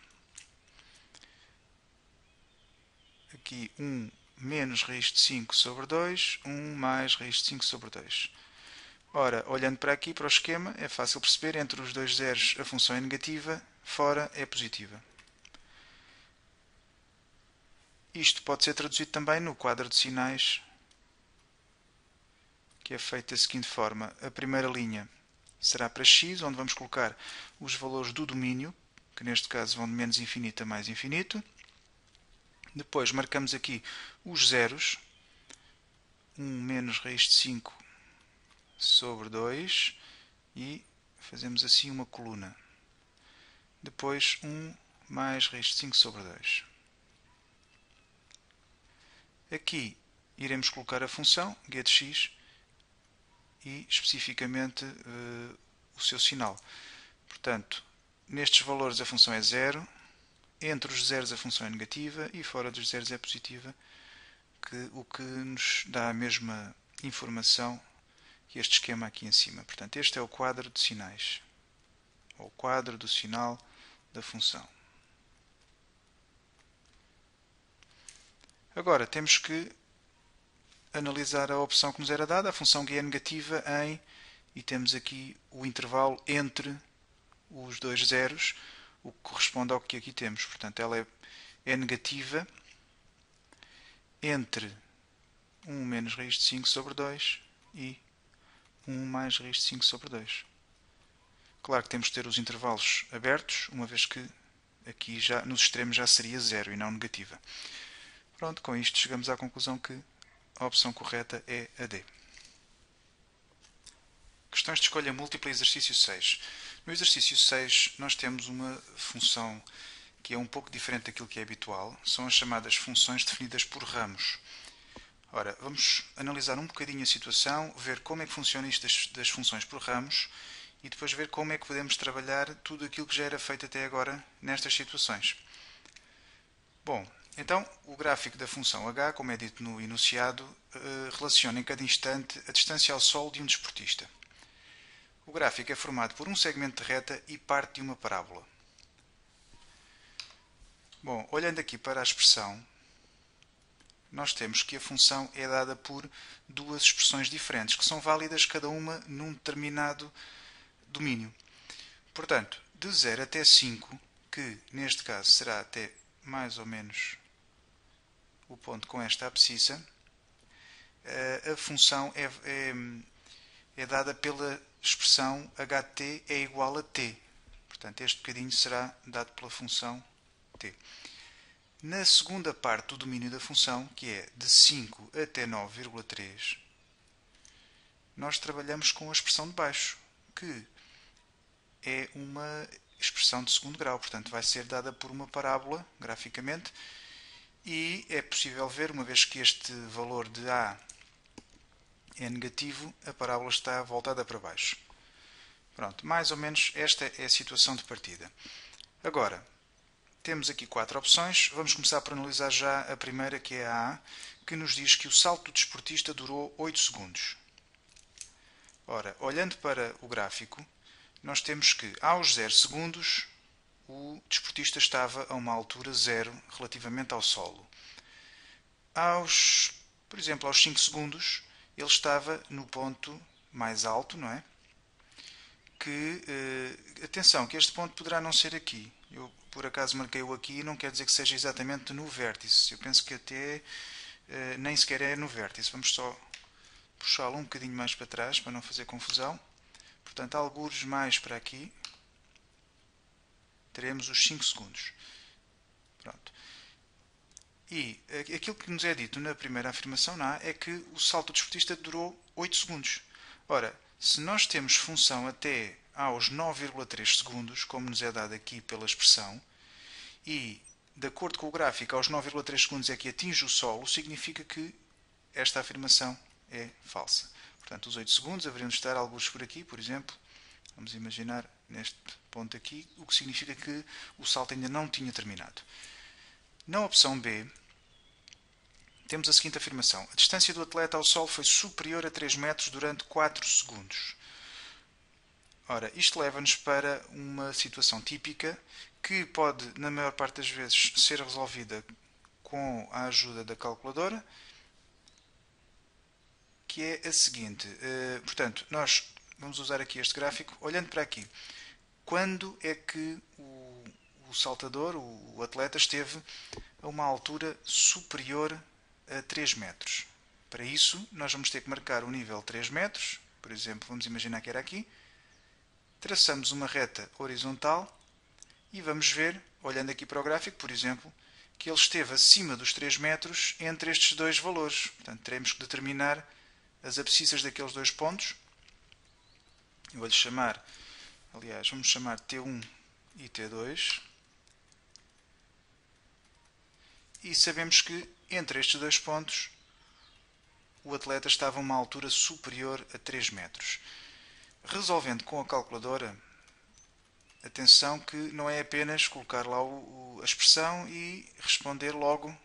Aqui 1 menos raiz de 5 sobre 2, 1 mais raiz de 5 sobre 2. Ora, olhando para aqui, para o esquema, é fácil perceber, entre os dois zeros a função é negativa, fora é positiva. Isto pode ser traduzido também no quadro de sinais, que é feito da seguinte forma. A primeira linha será para x, onde vamos colocar os valores do domínio, que neste caso vão de menos infinito a mais infinito. Depois marcamos aqui os zeros, 1 menos raiz de 5 sobre 2, e fazemos assim uma coluna. Depois 1 mais raiz de 5 sobre 2. Aqui iremos colocar a função g de x e especificamente o seu sinal. Portanto, nestes valores a função é 0, entre os zeros a função é negativa e fora dos zeros é positiva, o que nos dá a mesma informação que este esquema aqui em cima. Portanto, este é o quadro de sinais, ou quadro do sinal da função. Agora, temos que analisar a opção que nos era dada. A função g é negativa em, e temos aqui o intervalo entre os dois zeros, o que corresponde ao que aqui temos. Portanto, ela é negativa entre 1 menos raiz de 5 sobre 2 e 1 mais raiz de 5 sobre 2. Claro que temos de ter os intervalos abertos, uma vez que aqui já nos extremos já seria 0 e não negativa. Pronto, com isto chegamos à conclusão que a opção correta é a D. Questões de escolha múltipla, exercício 6. No exercício 6 nós temos uma função que é um pouco diferente daquilo que é habitual, são as chamadas funções definidas por ramos. Ora, vamos analisar um bocadinho a situação, ver como é que funciona isto das funções por ramos e depois ver como é que podemos trabalhar tudo aquilo que já era feito até agora nestas situações. Bom, então o gráfico da função h, como é dito no enunciado, relaciona em cada instante a distância ao Sol de um desportista. O gráfico é formado por um segmento de reta e parte de uma parábola. Bom, olhando aqui para a expressão, nós temos que a função é dada por duas expressões diferentes, que são válidas cada uma num determinado domínio. Portanto, de 0 até 5, que neste caso será até mais ou menos o ponto com esta abscissa, a função é dada pela expressão ht é igual a t. Portanto, este bocadinho será dado pela função t. Na segunda parte do domínio da função, que é de 5 até 9,3, nós trabalhamos com a expressão de baixo, que é uma expressão de segundo grau, portanto vai ser dada por uma parábola, graficamente, e é possível ver, uma vez que este valor de a é negativo, a parábola está voltada para baixo. Pronto, mais ou menos esta é a situação de partida. Agora, temos aqui 4 opções. Vamos começar por analisar já a primeira, que é a A, que nos diz que o salto do desportista durou 8 segundos. Ora, olhando para o gráfico, nós temos que aos 0 segundos o desportista estava a uma altura 0 relativamente ao solo. Por exemplo, aos 5 segundos, ele estava no ponto mais alto, não é? Atenção, que este ponto poderá não ser aqui. Eu, por acaso, marquei-o aqui e não quer dizer que seja exatamente no vértice. Eu penso que até nem sequer é no vértice. Vamos só puxá-lo um bocadinho mais para trás, para não fazer confusão. Portanto, algures mais para aqui, teremos os 5 segundos. Pronto. E aquilo que nos é dito na primeira afirmação na A é que o salto do desportista durou 8 segundos. Ora, se nós temos função até aos 9,3 segundos, como nos é dado aqui pela expressão, e de acordo com o gráfico, aos 9,3 segundos é que atinge o solo, significa que esta afirmação é falsa. Portanto, os 8 segundos haveriam de estar alguns por aqui, por exemplo. Vamos imaginar neste ponto aqui, o que significa que o salto ainda não tinha terminado. Na opção B, temos a seguinte afirmação. A distância do atleta ao solo foi superior a 3 metros durante 4 segundos. Ora, isto leva-nos para uma situação típica que pode, na maior parte das vezes, ser resolvida com a ajuda da calculadora, que é a seguinte. Portanto, nós vamos usar aqui este gráfico. Olhando para aqui, quando é que o saltador, o atleta, esteve a uma altura superior a 3 metros? Para isso, nós vamos ter que marcar o nível 3 metros. Por exemplo, vamos imaginar que era aqui. Traçamos uma reta horizontal e vamos ver, olhando aqui para o gráfico, por exemplo, que ele esteve acima dos 3 metros entre estes dois valores. Portanto, teremos que determinar as abscissas daqueles dois pontos. Eu vou-lhe chamar, aliás, vamos chamar T1 e T2. E sabemos que entre estes dois pontos o atleta estava a uma altura superior a 3 metros. Resolvendo com a calculadora, atenção que não é apenas colocar lá a expressão e responder logo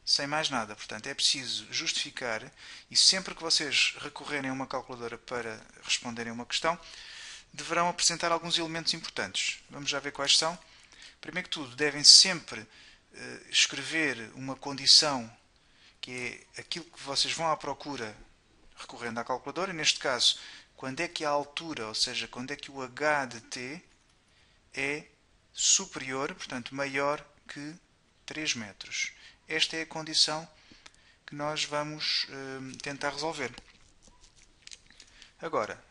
sem mais nada. Portanto, é preciso justificar, e sempre que vocês recorrerem a uma calculadora para responderem a uma questão, deverão apresentar alguns elementos importantes. Vamos já ver quais são. Primeiro que tudo, devem sempre escrever uma condição, que é aquilo que vocês vão à procura recorrendo à calculadora. Neste caso, quando é que a altura, ou seja, quando é que o h de t é superior, portanto maior que 3 metros. Esta é a condição que nós vamos tentar resolver. Agora,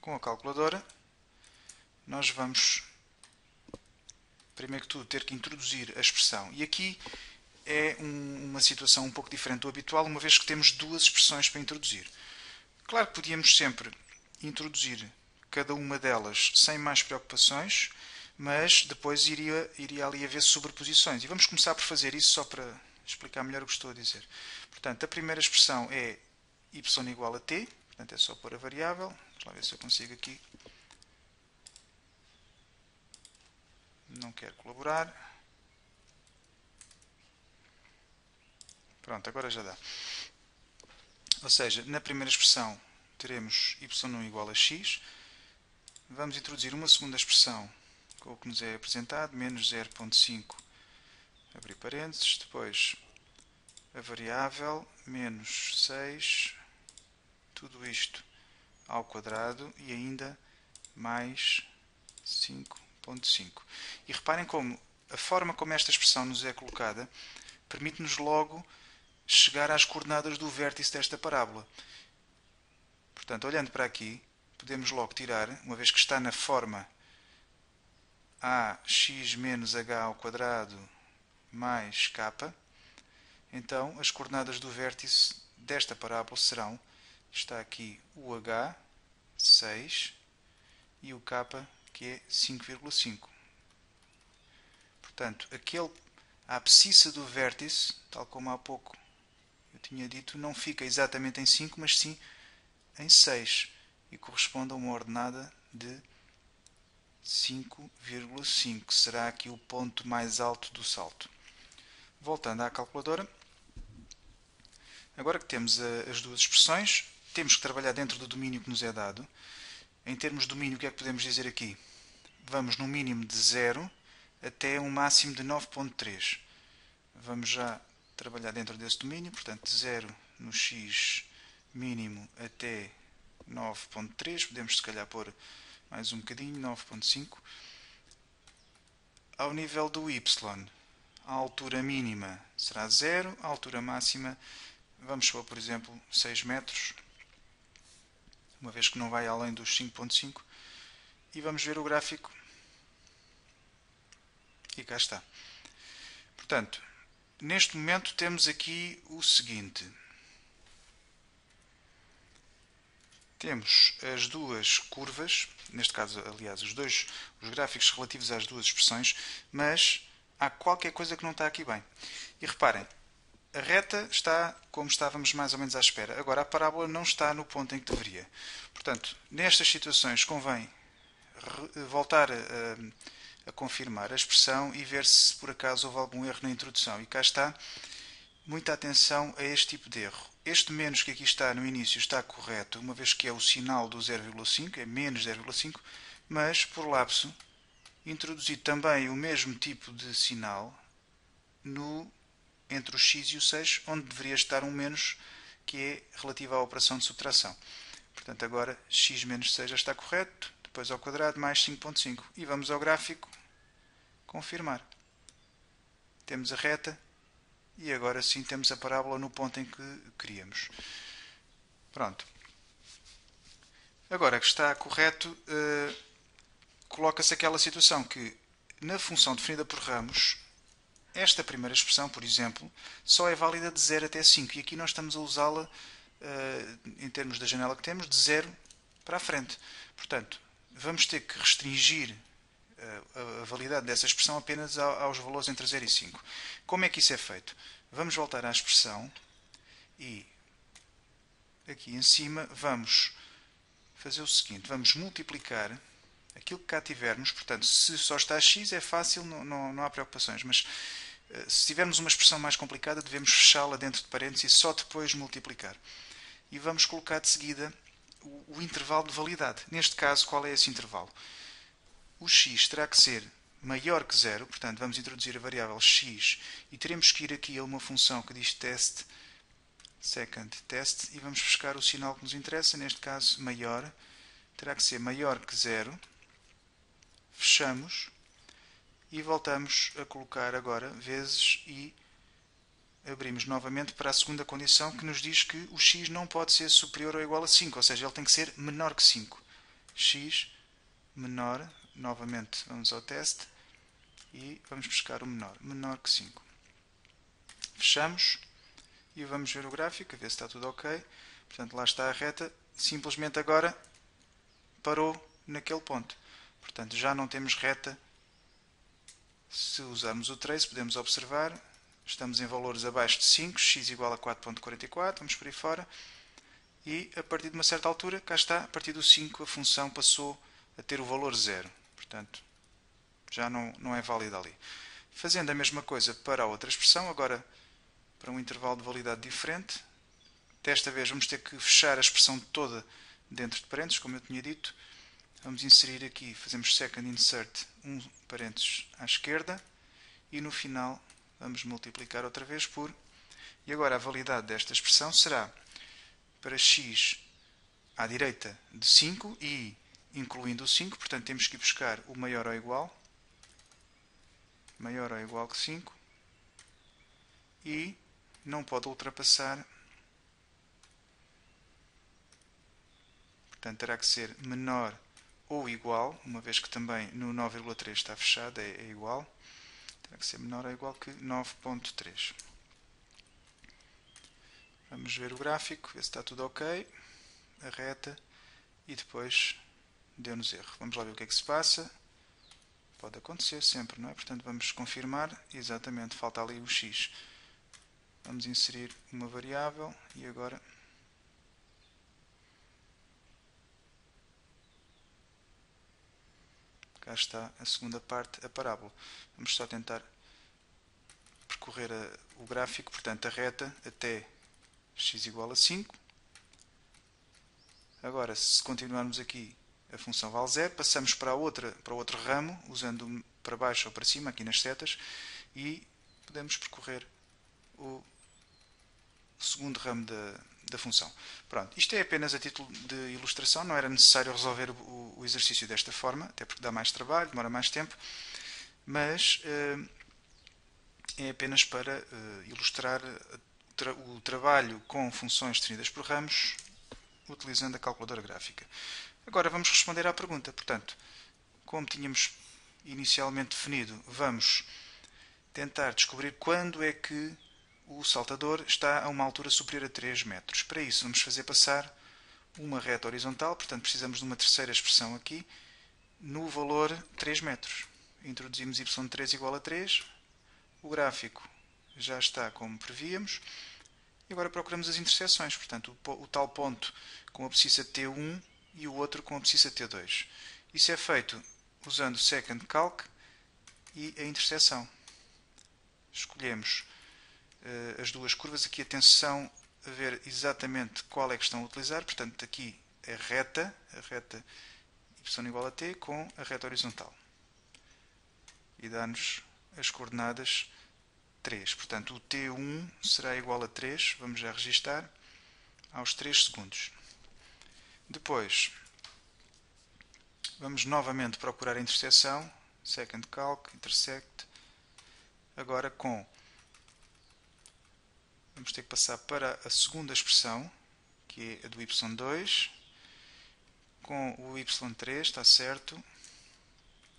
com a calculadora, nós vamos, primeiro que tudo, ter que introduzir a expressão. E aqui é uma situação um pouco diferente do habitual, uma vez que temos duas expressões para introduzir. Claro que podíamos sempre introduzir cada uma delas sem mais preocupações, mas depois iria ali haver sobreposições. E vamos começar por fazer isso só para explicar melhor o que estou a dizer. Portanto, a primeira expressão é y igual a t, portanto é só pôr a variável. Vamos lá ver se eu consigo aqui. Não quero colaborar. Pronto, agora já dá. Ou seja, na primeira expressão teremos y1 igual a x. Vamos introduzir uma segunda expressão com o que nos é apresentado, menos 0.5, abrir parênteses, depois a variável, menos 6, tudo isto ao quadrado e ainda mais 5.5. E reparem como a forma como esta expressão nos é colocada permite-nos logo chegar às coordenadas do vértice desta parábola. Portanto, olhando para aqui, podemos logo tirar, uma vez que está na forma ax menos h ao quadrado mais k, então as coordenadas do vértice desta parábola serão, está aqui o h, 6, e o k, que é 5,5. Portanto, a abscissa do vértice, tal como há pouco eu tinha dito, não fica exatamente em 5, mas sim em 6, e corresponde a uma ordenada de 5,5. Será aqui o ponto mais alto do salto. Voltando à calculadora, agora que temos as duas expressões, temos que trabalhar dentro do domínio que nos é dado. Em termos de domínio, o que é que podemos dizer aqui? Vamos no mínimo de 0 até um máximo de 9.3. Vamos já trabalhar dentro desse domínio, portanto, de 0 no x mínimo até 9.3. Podemos, se calhar, pôr mais um bocadinho, 9.5. Ao nível do y, a altura mínima será 0, a altura máxima, vamos pôr, por exemplo, 6 metros, uma vez que não vai além dos 5.5, e vamos ver o gráfico. E cá está. Portanto, neste momento temos aqui o seguinte. Temos as duas curvas, neste caso, aliás, os gráficos relativos às duas expressões, mas há qualquer coisa que não está aqui bem. E reparem, a reta está como estávamos mais ou menos à espera. Agora, a parábola não está no ponto em que deveria. Portanto, nestas situações convém voltar a confirmar a expressão e ver se por acaso houve algum erro na introdução. E cá está. Muita atenção a este tipo de erro. Este menos que aqui está no início está correto, uma vez que é o sinal do 0,5, é menos 0,5, mas, por lapso, introduzi também o mesmo tipo de sinal entre o x e o 6, onde deveria estar um menos, que é relativo à operação de subtração. Portanto, agora x menos 6 já está correto, depois ao quadrado mais 5.5. E vamos ao gráfico confirmar. Temos a reta. E agora sim temos a parábola no ponto em que queríamos. Pronto. Agora que está correto, coloca-se aquela situação que, na função definida por ramos, esta primeira expressão, por exemplo, só é válida de 0 até 5. E aqui nós estamos a usá-la, em termos da janela que temos, de 0 para a frente. Portanto, vamos ter que restringir a validade dessa expressão apenas aos valores entre 0 e 5. Como é que isso é feito? Vamos voltar à expressão e aqui em cima vamos fazer o seguinte, vamos multiplicar aquilo que cá tivermos, portanto, se só está x é fácil, não há preocupações, mas se tivermos uma expressão mais complicada devemos fechá-la dentro de parênteses e só depois multiplicar. E vamos colocar de seguida o intervalo de validade. Neste caso, qual é esse intervalo? O x terá que ser maior que 0, portanto vamos introduzir a variável x e teremos que ir aqui a uma função que diz test, second test, e vamos buscar o sinal que nos interessa, neste caso maior, terá que ser maior que 0, fechamos e voltamos a colocar agora vezes e abrimos novamente para a segunda condição que nos diz que o x não pode ser superior ou igual a 5, ou seja, ele tem que ser menor que 5. X menor, novamente vamos ao teste e vamos buscar o menor que 5. Fechamos e vamos ver o gráfico, a ver se está tudo ok. Portanto, lá está a reta, simplesmente agora parou naquele ponto. Portanto, já não temos reta Se usarmos o trace, podemos observar, estamos em valores abaixo de 5, x igual a 4.44, vamos por aí fora, e a partir de uma certa altura, cá está, a partir do 5 a função passou a ter o valor 0, portanto já não é válida ali. Fazendo a mesma coisa para a outra expressão, agora para um intervalo de validade diferente, desta vez vamos ter que fechar a expressão toda dentro de parênteses, como eu tinha dito. Vamos inserir aqui, fazemos second insert, um parênteses à esquerda, e no final vamos multiplicar outra vez por... E agora a validade desta expressão será para x à direita de 5 e incluindo o 5, portanto temos que ir buscar o maior ou igual que 5, e não pode ultrapassar, portanto terá que ser menor ou igual, uma vez que também no 9,3 está fechado, é igual, terá que ser menor ou igual que 9.3. Vamos ver o gráfico, ver se está tudo ok, a reta, e depois deu-nos erro. Vamos lá ver o que é que se passa. Pode acontecer sempre, não é? Portanto, vamos confirmar, exatamente, falta ali o x. Vamos inserir uma variável e agora... Cá está a segunda parte, a parábola. Vamos só tentar percorrer o gráfico, portanto a reta até x igual a 5. Agora, se continuarmos aqui, a função vale 0. Passamos para o outro ramo, usando para baixo ou para cima, aqui nas setas, e podemos percorrer o segundo ramo da função. Pronto, isto é apenas a título de ilustração, não era necessário resolver o exercício desta forma, até porque dá mais trabalho, demora mais tempo, mas é apenas para ilustrar o trabalho com funções definidas por ramos, utilizando a calculadora gráfica. Agora vamos responder à pergunta. Portanto, como tínhamos inicialmente definido, vamos tentar descobrir quando é que o saltador está a uma altura superior a 3 metros. Para isso, vamos fazer passar uma reta horizontal, portanto precisamos de uma terceira expressão aqui, no valor 3 metros. Introduzimos y3 igual a 3, o gráfico já está como prevíamos, e agora procuramos as interseções, portanto o tal ponto com a abscissa T1 e o outro com a abscissa T2. Isso é feito usando o second calc e a interseção. Escolhemos as duas curvas, aqui atenção a ver exatamente qual é que estão a utilizar, portanto aqui a reta y igual a t com a reta horizontal, e dá-nos as coordenadas 3, portanto o t1 será igual a 3, vamos já registar, aos 3 segundos. Depois vamos novamente procurar a interseção, second calc, intersect, agora vamos ter que passar para a segunda expressão, que é a do y2, com o y3, está certo,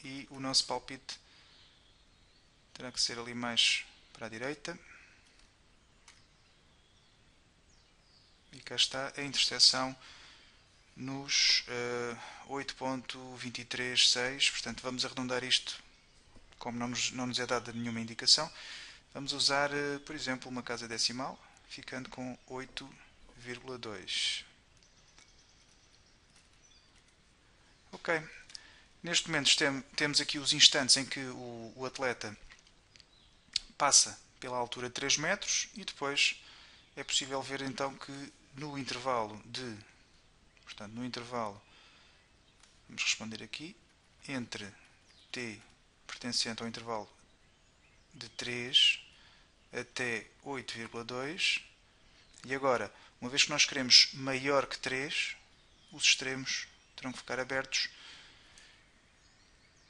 e o nosso palpite terá que ser ali mais para a direita. E cá está a interseção nos 8.236, portanto vamos arredondar isto, como não nos é dada nenhuma indicação. Vamos usar, por exemplo, uma casa decimal, ficando com 8,2. Ok. Neste momento temos aqui os instantes em que o atleta passa pela altura de 3 metros e depois é possível ver então que no intervalo vamos responder aqui, entre t pertencente ao intervalo de 3 até 8,2, e agora, uma vez que nós queremos maior que 3, os extremos terão que ficar abertos,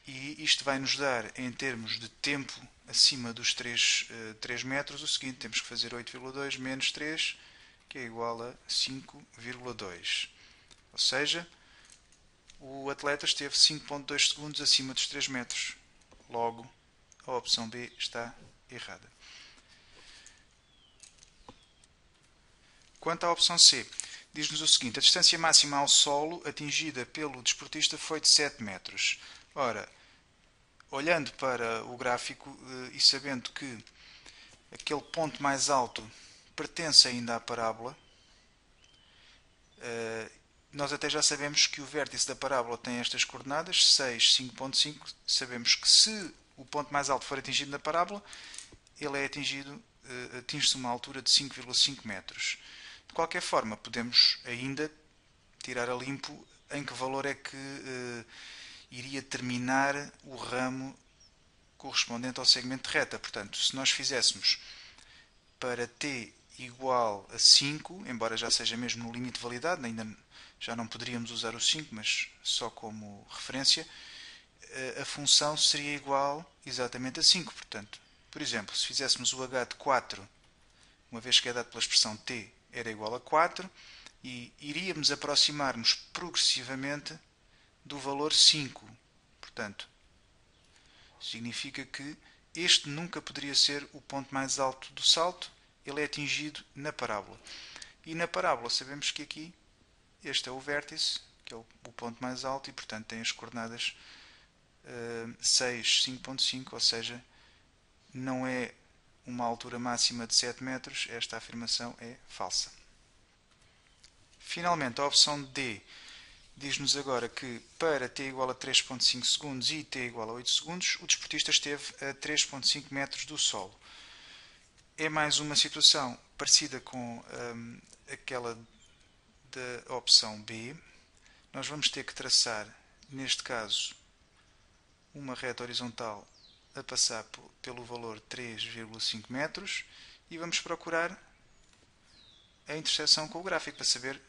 e isto vai nos dar, em termos de tempo acima dos 3 metros, o seguinte: temos que fazer 8,2 menos 3, que é igual a 5,2. Ou seja, o atleta esteve 5,2 segundos acima dos 3 metros. Logo, a opção B está errada. Quanto à opção C, diz-nos o seguinte: a distância máxima ao solo atingida pelo desportista foi de 7 metros. Ora, olhando para o gráfico e sabendo que aquele ponto mais alto pertence ainda à parábola, nós até já sabemos que o vértice da parábola tem estas coordenadas, 6, 5.5. Sabemos que se o ponto mais alto for atingido na parábola, ele é atinge-se uma altura de 5,5 metros. De qualquer forma, podemos ainda tirar a limpo em que valor é que iria terminar o ramo correspondente ao segmento de reta. Portanto, se nós fizéssemos para t igual a 5, embora já seja mesmo no limite de validade, ainda já não poderíamos usar o 5, mas só como referência, a função seria igual exatamente a 5. Portanto, por exemplo, se fizéssemos o h de 4, uma vez que é dado pela expressão t, era igual a 4, e iríamos aproximar-nos progressivamente do valor 5. Portanto, significa que este nunca poderia ser o ponto mais alto do salto, ele é atingido na parábola. E na parábola sabemos que aqui este é o vértice, que é o ponto mais alto, e portanto tem as coordenadas 6, 5.5, ou seja, não é uma altura máxima de 7 metros, esta afirmação é falsa. Finalmente, a opção D diz-nos agora que para t igual a 3.5 segundos e t igual a 8 segundos, o desportista esteve a 3.5 metros do solo. É mais uma situação parecida com aquela da opção B. Nós vamos ter que traçar, neste caso, uma reta horizontal a passar pelo valor 3,5 metros e vamos procurar a interseção com o gráfico para saber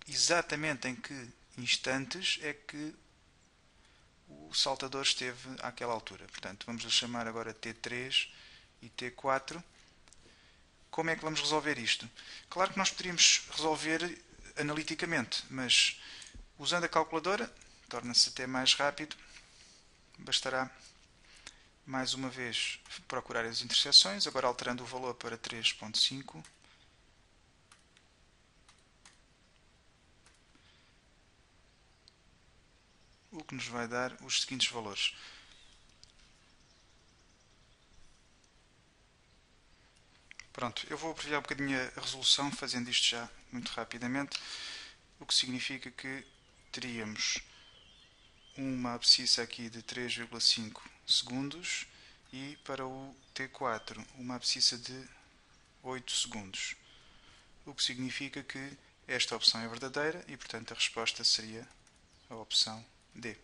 exatamente em que instantes é que o saltador esteve àquela altura. Portanto, vamos lhe chamar agora T3 e T4. Como é que vamos resolver isto? Claro que nós poderíamos resolver analiticamente, mas usando a calculadora torna-se até mais rápido. Bastará mais uma vez procurar as interseções, agora alterando o valor para 3.5. O que nos vai dar os seguintes valores. Pronto, eu vou abreviar um bocadinho a resolução, fazendo isto já muito rapidamente, o que significa que teríamos uma abscissa aqui de 3,5 segundos e para o T4 uma abscissa de 8 segundos, o que significa que esta opção é verdadeira e, portanto, a resposta seria a opção D.